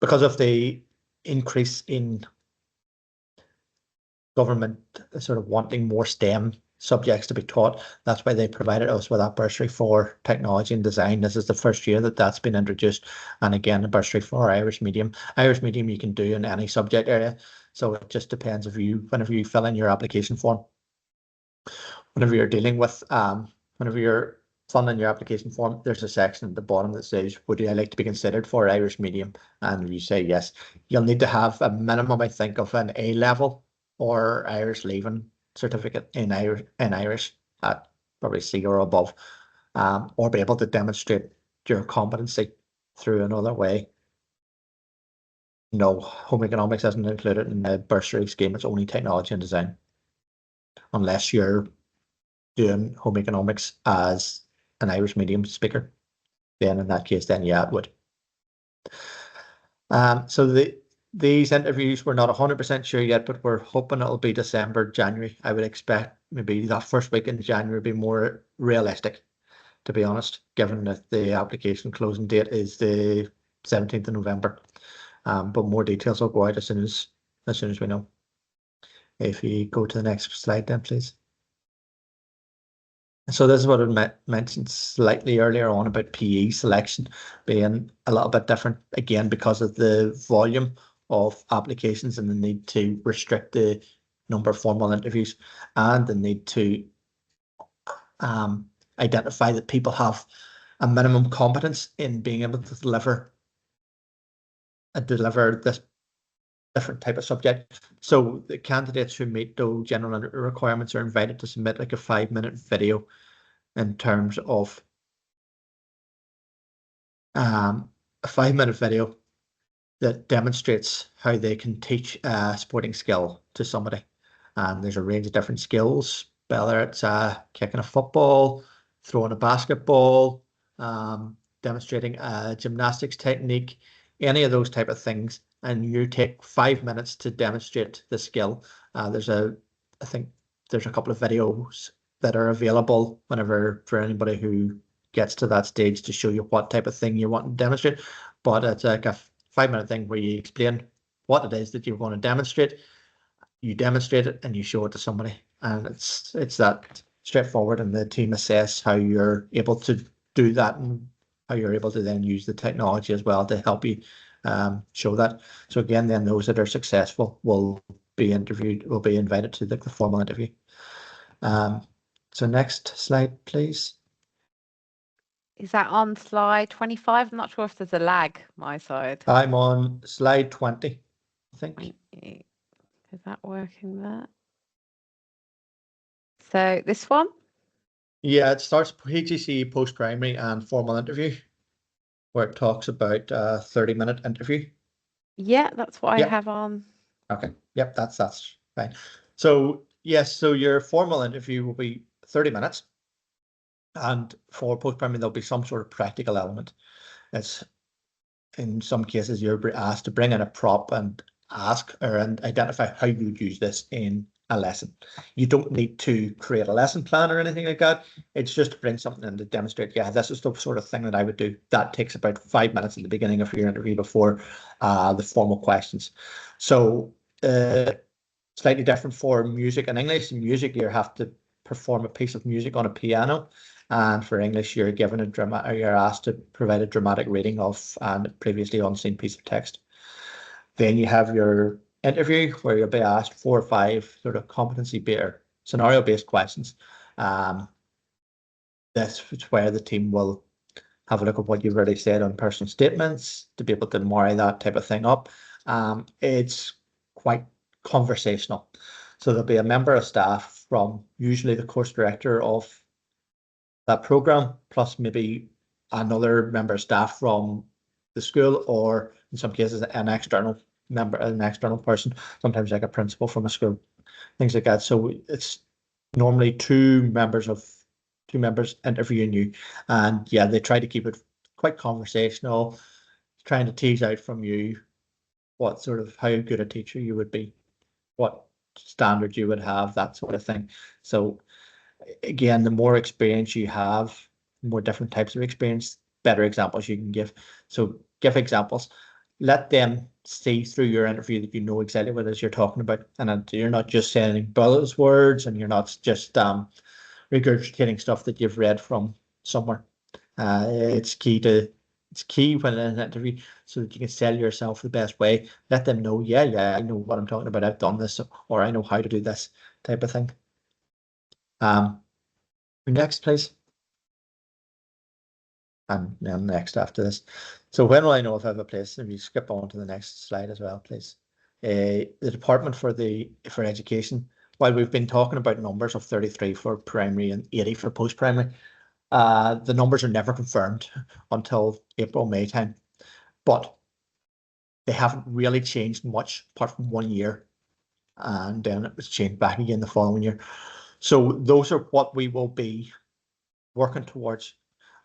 Because of the increase in government sort of wanting more STEM subjects to be taught, that's why they provided us with that bursary for technology and design. This is the first year that that's been introduced, and again, a bursary for Irish medium. Irish medium you can do in any subject area, so it just depends if you, whenever you fill in your application form, whenever you're dealing with, whenever you're filling in your application form, there's a section at the bottom that says, would you like to be considered for Irish medium? And you say yes. You'll need to have a minimum, I think, of an A level or Irish leaving certificate in Irish at probably C or above, or be able to demonstrate your competency through another way. No, home economics isn't included in the bursary scheme. It's only technology and design, unless you're doing home economics as an Irish medium speaker. Then in that case, then yeah, it would. So these interviews, we're not 100% sure yet, but we're hoping it'll be December, January. I would expect maybe that first week in January would be more realistic, to be honest, given that the application closing date is the 17th of November. But more details will go out as soon as we know. If you go to the next slide then, please. So this is what I mentioned slightly earlier on about PE selection being a little bit different, again, because of the volume of applications and the need to restrict the number of formal interviews, and the need to identify that people have a minimum competence in being able to deliver this different type of subject. So the candidates who meet those general requirements are invited to submit like a 5-minute video in terms of a 5-minute video that demonstrates how they can teach a sporting skill to somebody. And there's a range of different skills, whether it's kicking a football, throwing a basketball, demonstrating a gymnastics technique, any of those type of things. And you take 5 minutes to demonstrate the skill. I think there's a couple of videos that are available whenever for anybody who gets to that stage to show you what type of thing you want to demonstrate. But it's like a 5-minute thing where you explain what it is that you want to demonstrate. You demonstrate it and you show it to somebody, and it's that straightforward. And the team assess how you're able to do that and how you're able to then use the technology as well to help you show that. So again, then those that are successful will be invited to the formal interview. So next slide, please. Is that on slide 25? I'm not sure if there's a lag my side. I'm on slide 20, I think. Is that working there? So this one? Yeah, it starts PGCE post-primary and formal interview, where it talks about a 30-minute interview. Yeah, that's what I have on. Okay. Yep, that's fine. So yes, so your formal interview will be 30 minutes. And for post-primary, there'll be some sort of practical element. It's in some cases, you're asked to bring in a prop and ask and identify how you would use this in a lesson. You don't need to create a lesson plan or anything like that. It's just to bring something in to demonstrate, yeah, this is the sort of thing that I would do. That takes about 5 minutes at the beginning of your interview before the formal questions. So slightly different for music and English. In music, you have to perform a piece of music on a piano. And for English, you're given you're asked to provide a dramatic reading of a previously unseen piece of text. Then you have your interview where you'll be asked 4 or 5 sort of competency-based, scenario-based questions. This is where the team will have a look at what you've already said on personal statements to be able to marry that type of thing up. It's quite conversational. So there'll be a member of staff from usually the course director of that program, plus maybe another member of staff from the school, or in some cases an external member, an external person, sometimes like a principal from a school, things like that. So it's normally two members interviewing you, and yeah, they try to keep it quite conversational, trying to tease out from you what sort of how good a teacher you would be, what standards you would have, that sort of thing. So again, the more experience you have, more different types of experience, better examples you can give. So give examples, let them see through your interview that you know exactly what it is you're talking about, and you're not just saying buzzwords, and you're not just regurgitating stuff that you've read from somewhere. It's key when in an interview, so that you can sell yourself the best way. Let them know, yeah, I know what I'm talking about. I've done this, or I know how to do this type of thing. Next, please. And then next after this. So when will I know if I have a place? If you skip on to the next slide as well, please. The department for education. While we've been talking about numbers of 33 for primary and 80 for post-primary, the numbers are never confirmed until April, May time. But they haven't really changed much apart from 1 year. And then it was changed back again the following year. So those are what we will be working towards,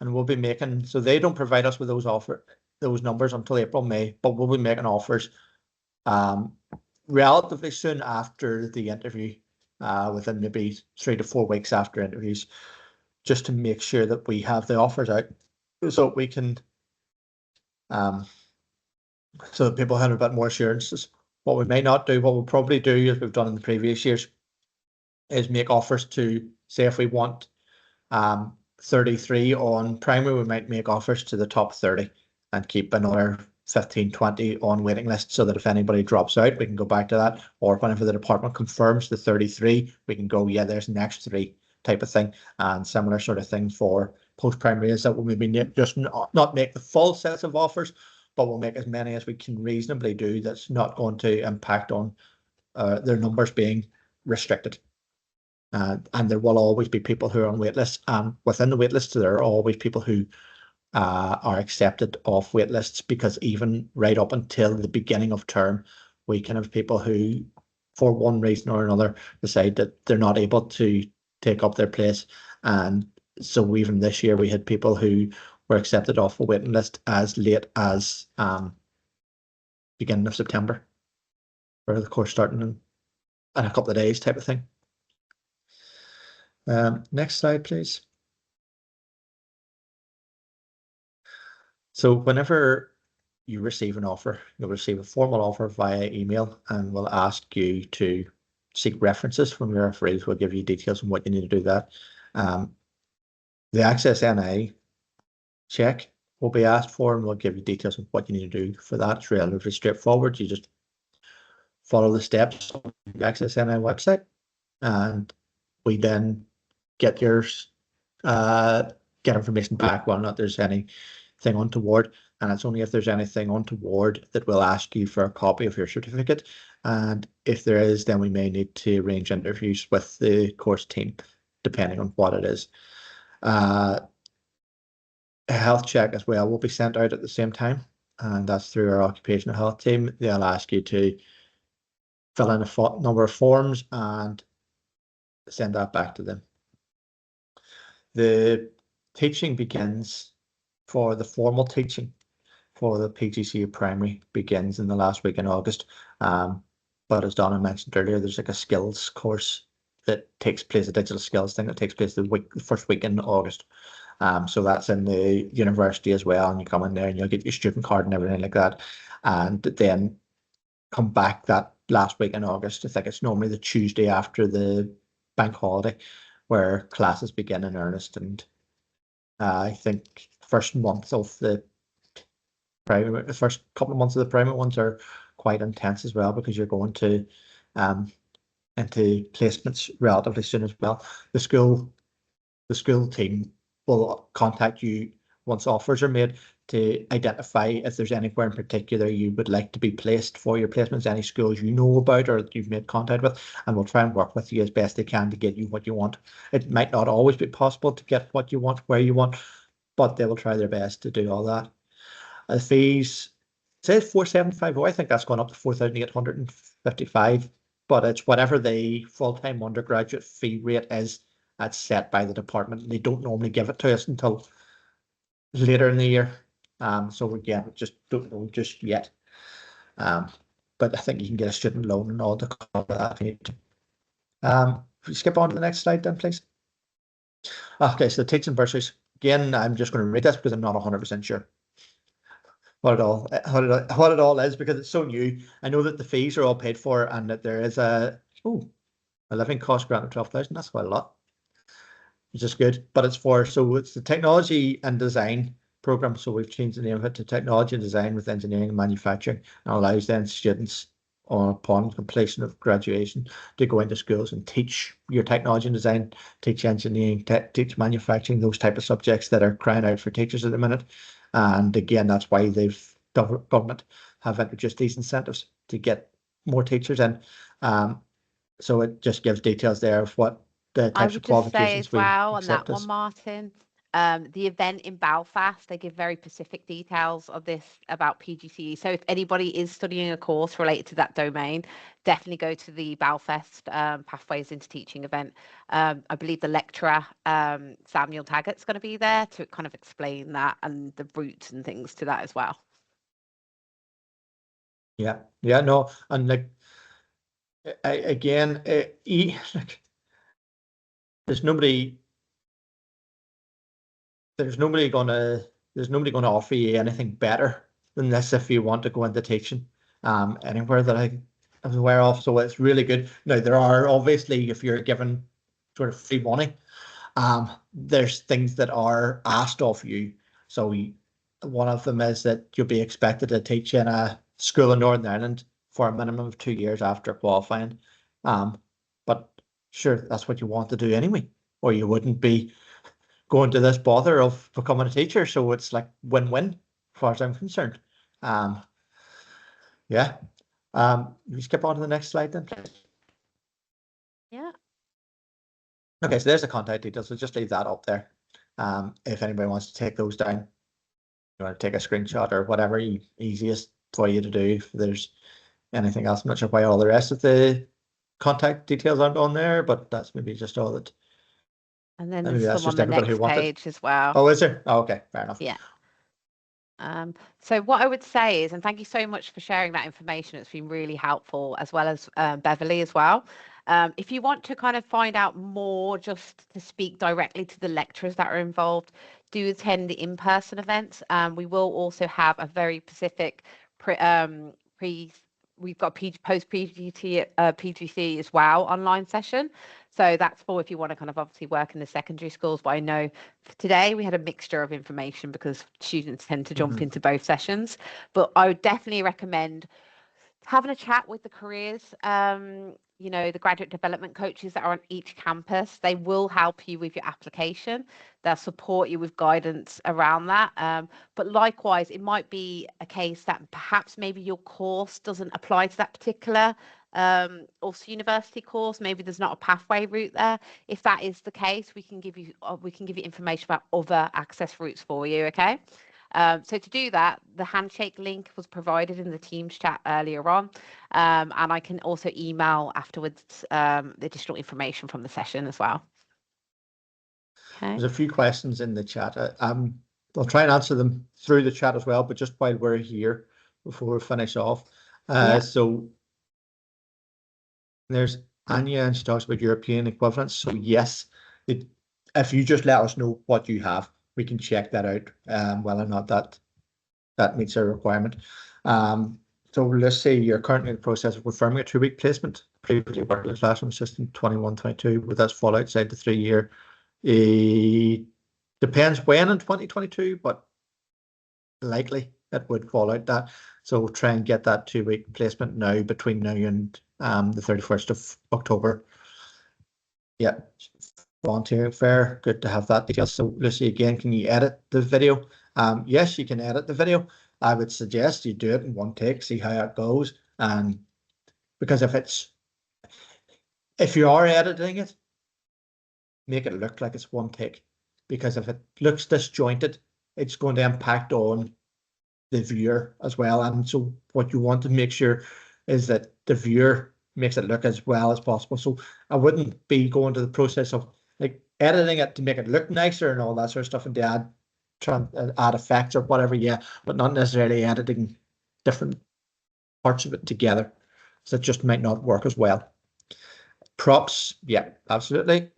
and we'll be making, so they don't provide us with those numbers until April, May, but we'll be making offers relatively soon after the interview, within maybe 3 to 4 weeks after interviews, just to make sure that we have the offers out, so we can so that people have a bit more assurances. What we may not do, what we'll probably do, as we've done in the previous years, is make offers to, say, if we want 33 on primary, we might make offers to the top 30 and keep another 15, 20 on waiting list, so that if anybody drops out, we can go back to that, or whenever the department confirms the 33, we can go, yeah, there's the next 3 type of thing. And similar sort of thing for post-primary is that we'll maybe just not make the full sets of offers, but we'll make as many as we can reasonably do that's not going to impact on their numbers being restricted. And there will always be people who are on waitlists, and within the waitlist there are always people who are accepted off waitlists, because even right up until the beginning of term, we can have people who, for one reason or another, decide that they're not able to take up their place. And so even this year we had people who were accepted off a waiting list as late as beginning of September, for the course starting in a couple of days type of thing. Next slide, please. So whenever you receive an offer, you'll receive a formal offer via email, and we'll ask you to seek references from your referees. We'll give you details on what you need to do that. The Access NI check will be asked for, and we'll give you details of what you need to do for that. It's relatively straightforward. You just follow the steps on the Access NI website, and we then get yours, get information back whether or not there's anything untoward, and it's only if there's anything untoward that we'll ask you for a copy of your certificate. And if there is, then we may need to arrange interviews with the course team, depending on what it is. A health check as well will be sent out at the same time, and that's through our occupational health team. They'll ask you to fill in a number of forms and send that back to them. The teaching begins for the formal teaching for the PGCE primary begins in the last week in August. But as Donna mentioned earlier, there's like a skills course that takes place, a digital skills thing that takes place the first week in August. So that's in the university as well, and you come in there and you'll get your student card and everything like that, and then come back that last week in August. I think it's normally the Tuesday after the bank holiday where classes begin in earnest, and I think first month of the first couple of months of the private ones are quite intense as well, because you're going to into placements relatively soon as well. The school team will contact you once offers are made to identify if there's anywhere in particular you would like to be placed for your placements, any schools you know about or you've made contact with, and we'll try and work with you as best they can to get you what you want. It might not always be possible to get what you want where you want, but they will try their best to do all that. The fees, it says 4,750. I think that's gone up to 4,855, but it's whatever the full-time undergraduate fee rate is, that's set by the department. They don't normally give it to us until later in the year. So we just don't know just yet. But I think you can get a student loan and all to cover that if you need to. If you skip on to the next slide then, please. Okay, so the teaching bursaries. Again, I'm just going to read this because I'm not 100% sure what it all is, because it's so new. I know that the fees are all paid for and that there is a living cost grant of 12,000. That's quite a lot, which is good. But it's the technology and design program. So we've changed the name of it to technology and design with engineering and manufacturing, and allows then students upon completion of graduation to go into schools and teach your technology and design, teach engineering, teach manufacturing, those type of subjects that are crying out for teachers at the minute. And again, that's why government have introduced these incentives to get more teachers in. So it just gives details there of what the types of qualifications we on that accept one, Martin. The event in Belfast, they give very specific details of this about PGCE. So if anybody is studying a course related to that domain, definitely go to the Belfast Pathways into Teaching event. I believe the lecturer, Samuel Taggart's going to be there to kind of explain that and the routes and things to that as well. Yeah, no, and like again, there's nobody gonna offer you anything better than this if you want to go into teaching anywhere that I'm aware of. So it's really good. Now there are obviously, if you're given sort of free money, there's things that are asked of you. So one of them is that you'll be expected to teach in a school in Northern Ireland for a minimum of 2 years after qualifying. But sure, that's what you want to do anyway, or you wouldn't be going to this bother of becoming a teacher. So it's like win-win as far as I'm concerned. Yeah. You skip on to the next slide then, please. Yeah. Okay, so there's the contact details. So just leave that up there. If anybody wants to take those down, you want to take a screenshot or whatever easiest for you to do. If there's anything else, I'm not sure why all the rest of the contact details aren't on there, but that's maybe just all that. And then there's some on the next page as well. Oh, is there? Oh, okay, fair enough. Yeah. So what I would say is, and thank you so much for sharing that information. It's been really helpful, as well as Beverly as well. If you want to kind of find out more, just to speak directly to the lecturers that are involved, do attend the in-person events. We will also have a very specific we've got post PGCE as well online session. So that's for if you want to kind of obviously work in the secondary schools. But I know today we had a mixture of information because students tend to jump into both sessions. But I would definitely recommend having a chat with the careers, the graduate development coaches that are on each campus. They will help you with your application. They'll support you with guidance around that. But likewise, it might be a case that perhaps maybe your course doesn't apply to that particular Ulster University course. Maybe there's not a pathway route there. If that is the case, we can give you information about other access routes for you. Okay. So to do that, the handshake link was provided in the Teams chat earlier on, and I can also email afterwards the additional information from the session as well. Okay. There's a few questions in the chat. I'll try and answer them through the chat as well, but just while we're here before we finish off. So there's Anya, and she talks about European equivalents. So yes, if you just let us know what you have, we can check that out, whether or not that meets our requirement. So let's say you're currently in the process of confirming a 2-week placement. Previously worked as a classroom assistant 21-22, would that fall outside the 3-year? Depends when in 2022, but likely it would fall out that. So we'll try and get that 2-week placement now, between now and the 31st of October. Yeah, volunteering fair, good to have that detail. So Lucy, again, can you edit the video? Yes, you can edit the video. I would suggest you do it in one take, see how it goes. Because if you are editing it, make it look like it's one take. Because if it looks disjointed, it's going to impact on the viewer as well. And so what you want to make sure is that the viewer makes it look as well as possible. So I wouldn't be going to the process of like editing it to make it look nicer and all that sort of stuff, and to add effects or whatever, yeah, but not necessarily editing different parts of it together. So it just might not work as well. Props, yeah, absolutely.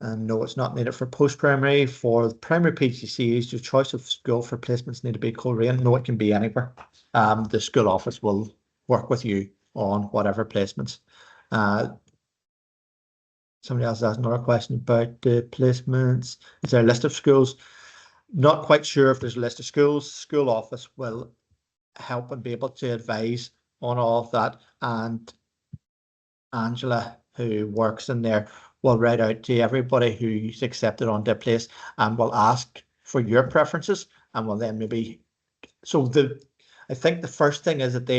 And no, it's not needed for post-primary. For primary PGCEs, your choice of school for placements need to be Coleraine. No, it can be anywhere. The school office will work with you on whatever placements. Somebody else asked another question about the placements. Is there a list of schools? Not quite sure if there's a list of schools. School office will help and be able to advise on all of that. And Angela, who works in there, will write out to everybody who's accepted on their place and will ask for your preferences, and will then maybe. So I think the first thing is that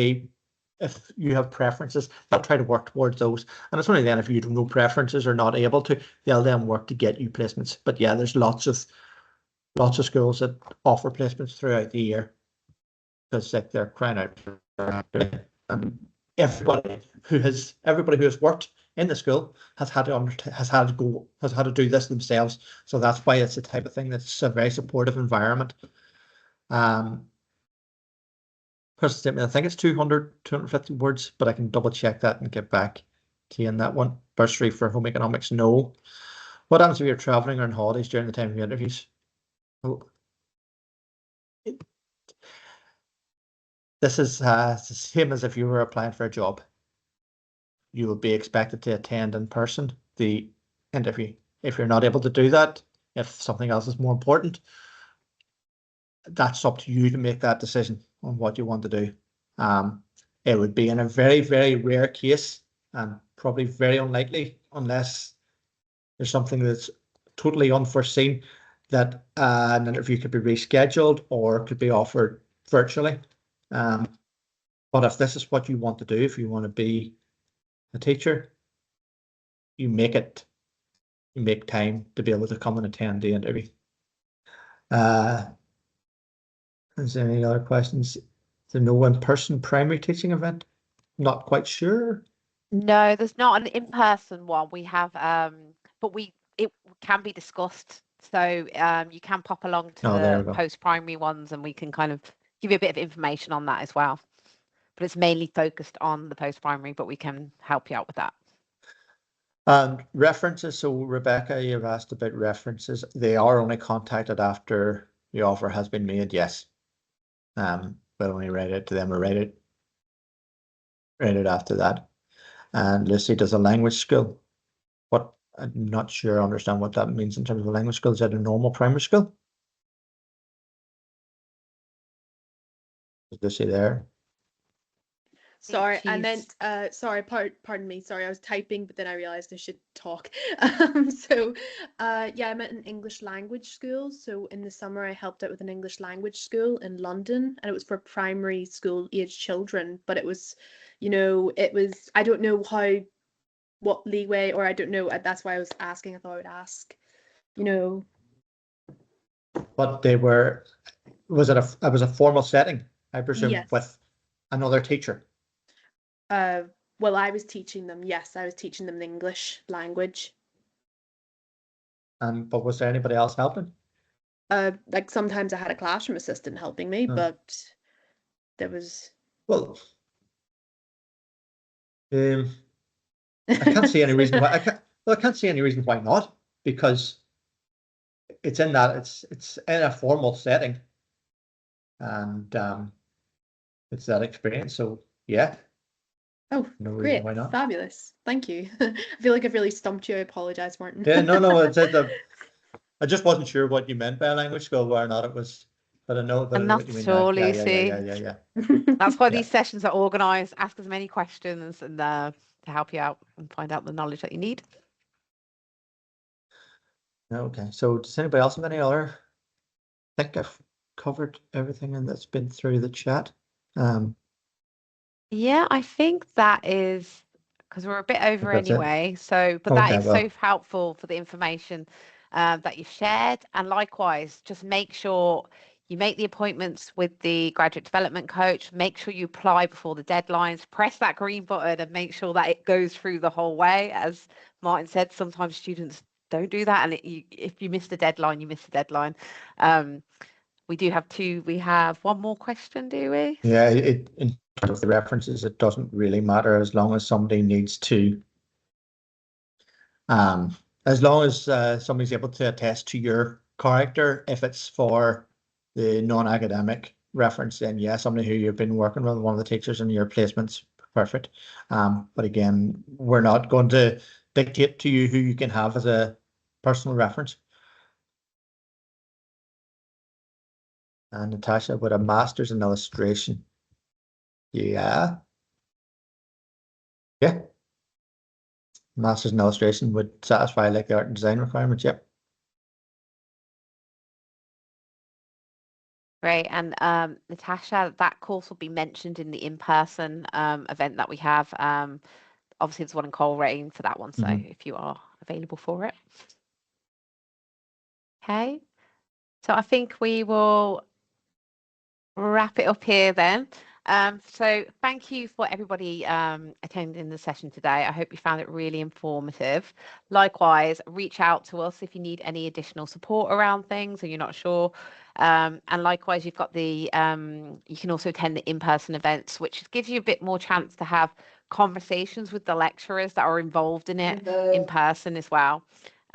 if you have preferences, they'll try to work towards those. And it's only then if you have no preferences or not able to, they'll then work to get you placements. But yeah, there's lots of schools that offer placements throughout the year, because like they're crying out for everybody who has worked in the school has had to do this themselves. So that's why it's the type of thing that's a very supportive environment. Personal statement, I think it's 250 words, but I can double check that and get back to you on that one. Bursary for home economics, no. What happens if you're traveling or on holidays during the time of your interviews? Oh. This is the same as if you were applying for a job. You will be expected to attend in person the interview. If you're not able to do that, if something else is more important, that's up to you to make that decision on what you want to do. It would be in a very, very rare case, and probably very unlikely, unless there's something that's totally unforeseen, that an interview could be rescheduled or could be offered virtually. But if this is what you want to do, if you want to be a teacher, you make time to be able to come and attend the interview. Is there any other questions? Is there no in-person primary teaching event? Not quite sure. No, there's not an in-person one. We have, but it can be discussed. So you can pop along to the post-primary ones, and we can kind of give you a bit of information on that as well. But it's mainly focused on the post-primary, but we can help you out with that. And references. So Rebecca, you've asked about references. They are only contacted after the offer has been made. Yes. We'll only write it to them or write it after that. And Lucy does a language school. What, I'm not sure I understand what that means in terms of a language school. Is that a normal primary school? Is Lucy there? Sorry, I meant, sorry, pardon me. Sorry, I was typing, but then I realized I should talk. Yeah, I meant an English language school. So in the summer, I helped out with an English language school in London, and it was for primary school age children. But it was, I don't know what leeway, or I don't know. That's why I was asking. I thought I would ask, But was it a formal setting, I presume, Yes. with another teacher? Well, I was teaching them. Yes, I was teaching them the English language. But was there anybody else helping? Like sometimes I had a classroom assistant helping me, but there was. Well, I can't see any reason why. I can't see any reason why not, because it's in a formal setting, and it's that experience. So yeah. Oh, no great. reason why not. Fabulous. Thank you. I feel like I've really stumped you. I apologize, Martin. Yeah, no. I just wasn't sure what you meant by a language school, or not it was, but I know what you mean now. Yeah. That's why Yeah. these sessions are organised. Ask as many questions and to help you out and find out the knowledge that you need. Okay, so does anybody else have any other? I think I've covered everything and that's been through the chat. Yeah, I think that is, because we're a bit over anyway. So, but that is so helpful for the information that you've shared. And likewise, just make sure you make the appointments with the graduate development coach. Make sure you apply before the deadlines. Press that green button and make sure that it goes through the whole way. As Martin said, sometimes students don't do that, and if you miss the deadline, you miss the deadline. We have one more question, do we? Yeah, in terms of the references, it doesn't really matter as long as somebody needs to, as long as somebody's able to attest to your character. If it's for the non-academic reference, then yeah, somebody who you've been working with, one of the teachers in your placement's perfect. But again, we're not going to dictate to you who you can have as a personal reference. And Natasha with a master's in illustration. Yeah. Master's in illustration would satisfy like the art and design requirements. Yep. Great. And Natasha, that course will be mentioned in the in-person event that we have. Obviously, there's one in Coleraine for that one. So if you are available for it. Okay. So I think we will wrap it up here then. So thank you for everybody attending the session today. I hope you found it really informative. Likewise, reach out to us if you need any additional support around things or you're not sure. And likewise, you've got you can also attend the in-person events, which gives you a bit more chance to have conversations with the lecturers that are involved in it in person as well.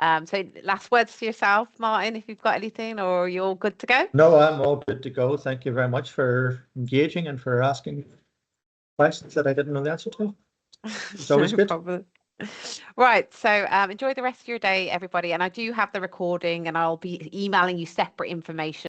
So last words to yourself, Martin, if you've got anything, or you're all good to go? No, I'm all good to go. Thank you very much for engaging and for asking questions that I didn't know the answer to. It's always good. Problem. Right, so enjoy the rest of your day, everybody. And I do have the recording, and I'll be emailing you separate information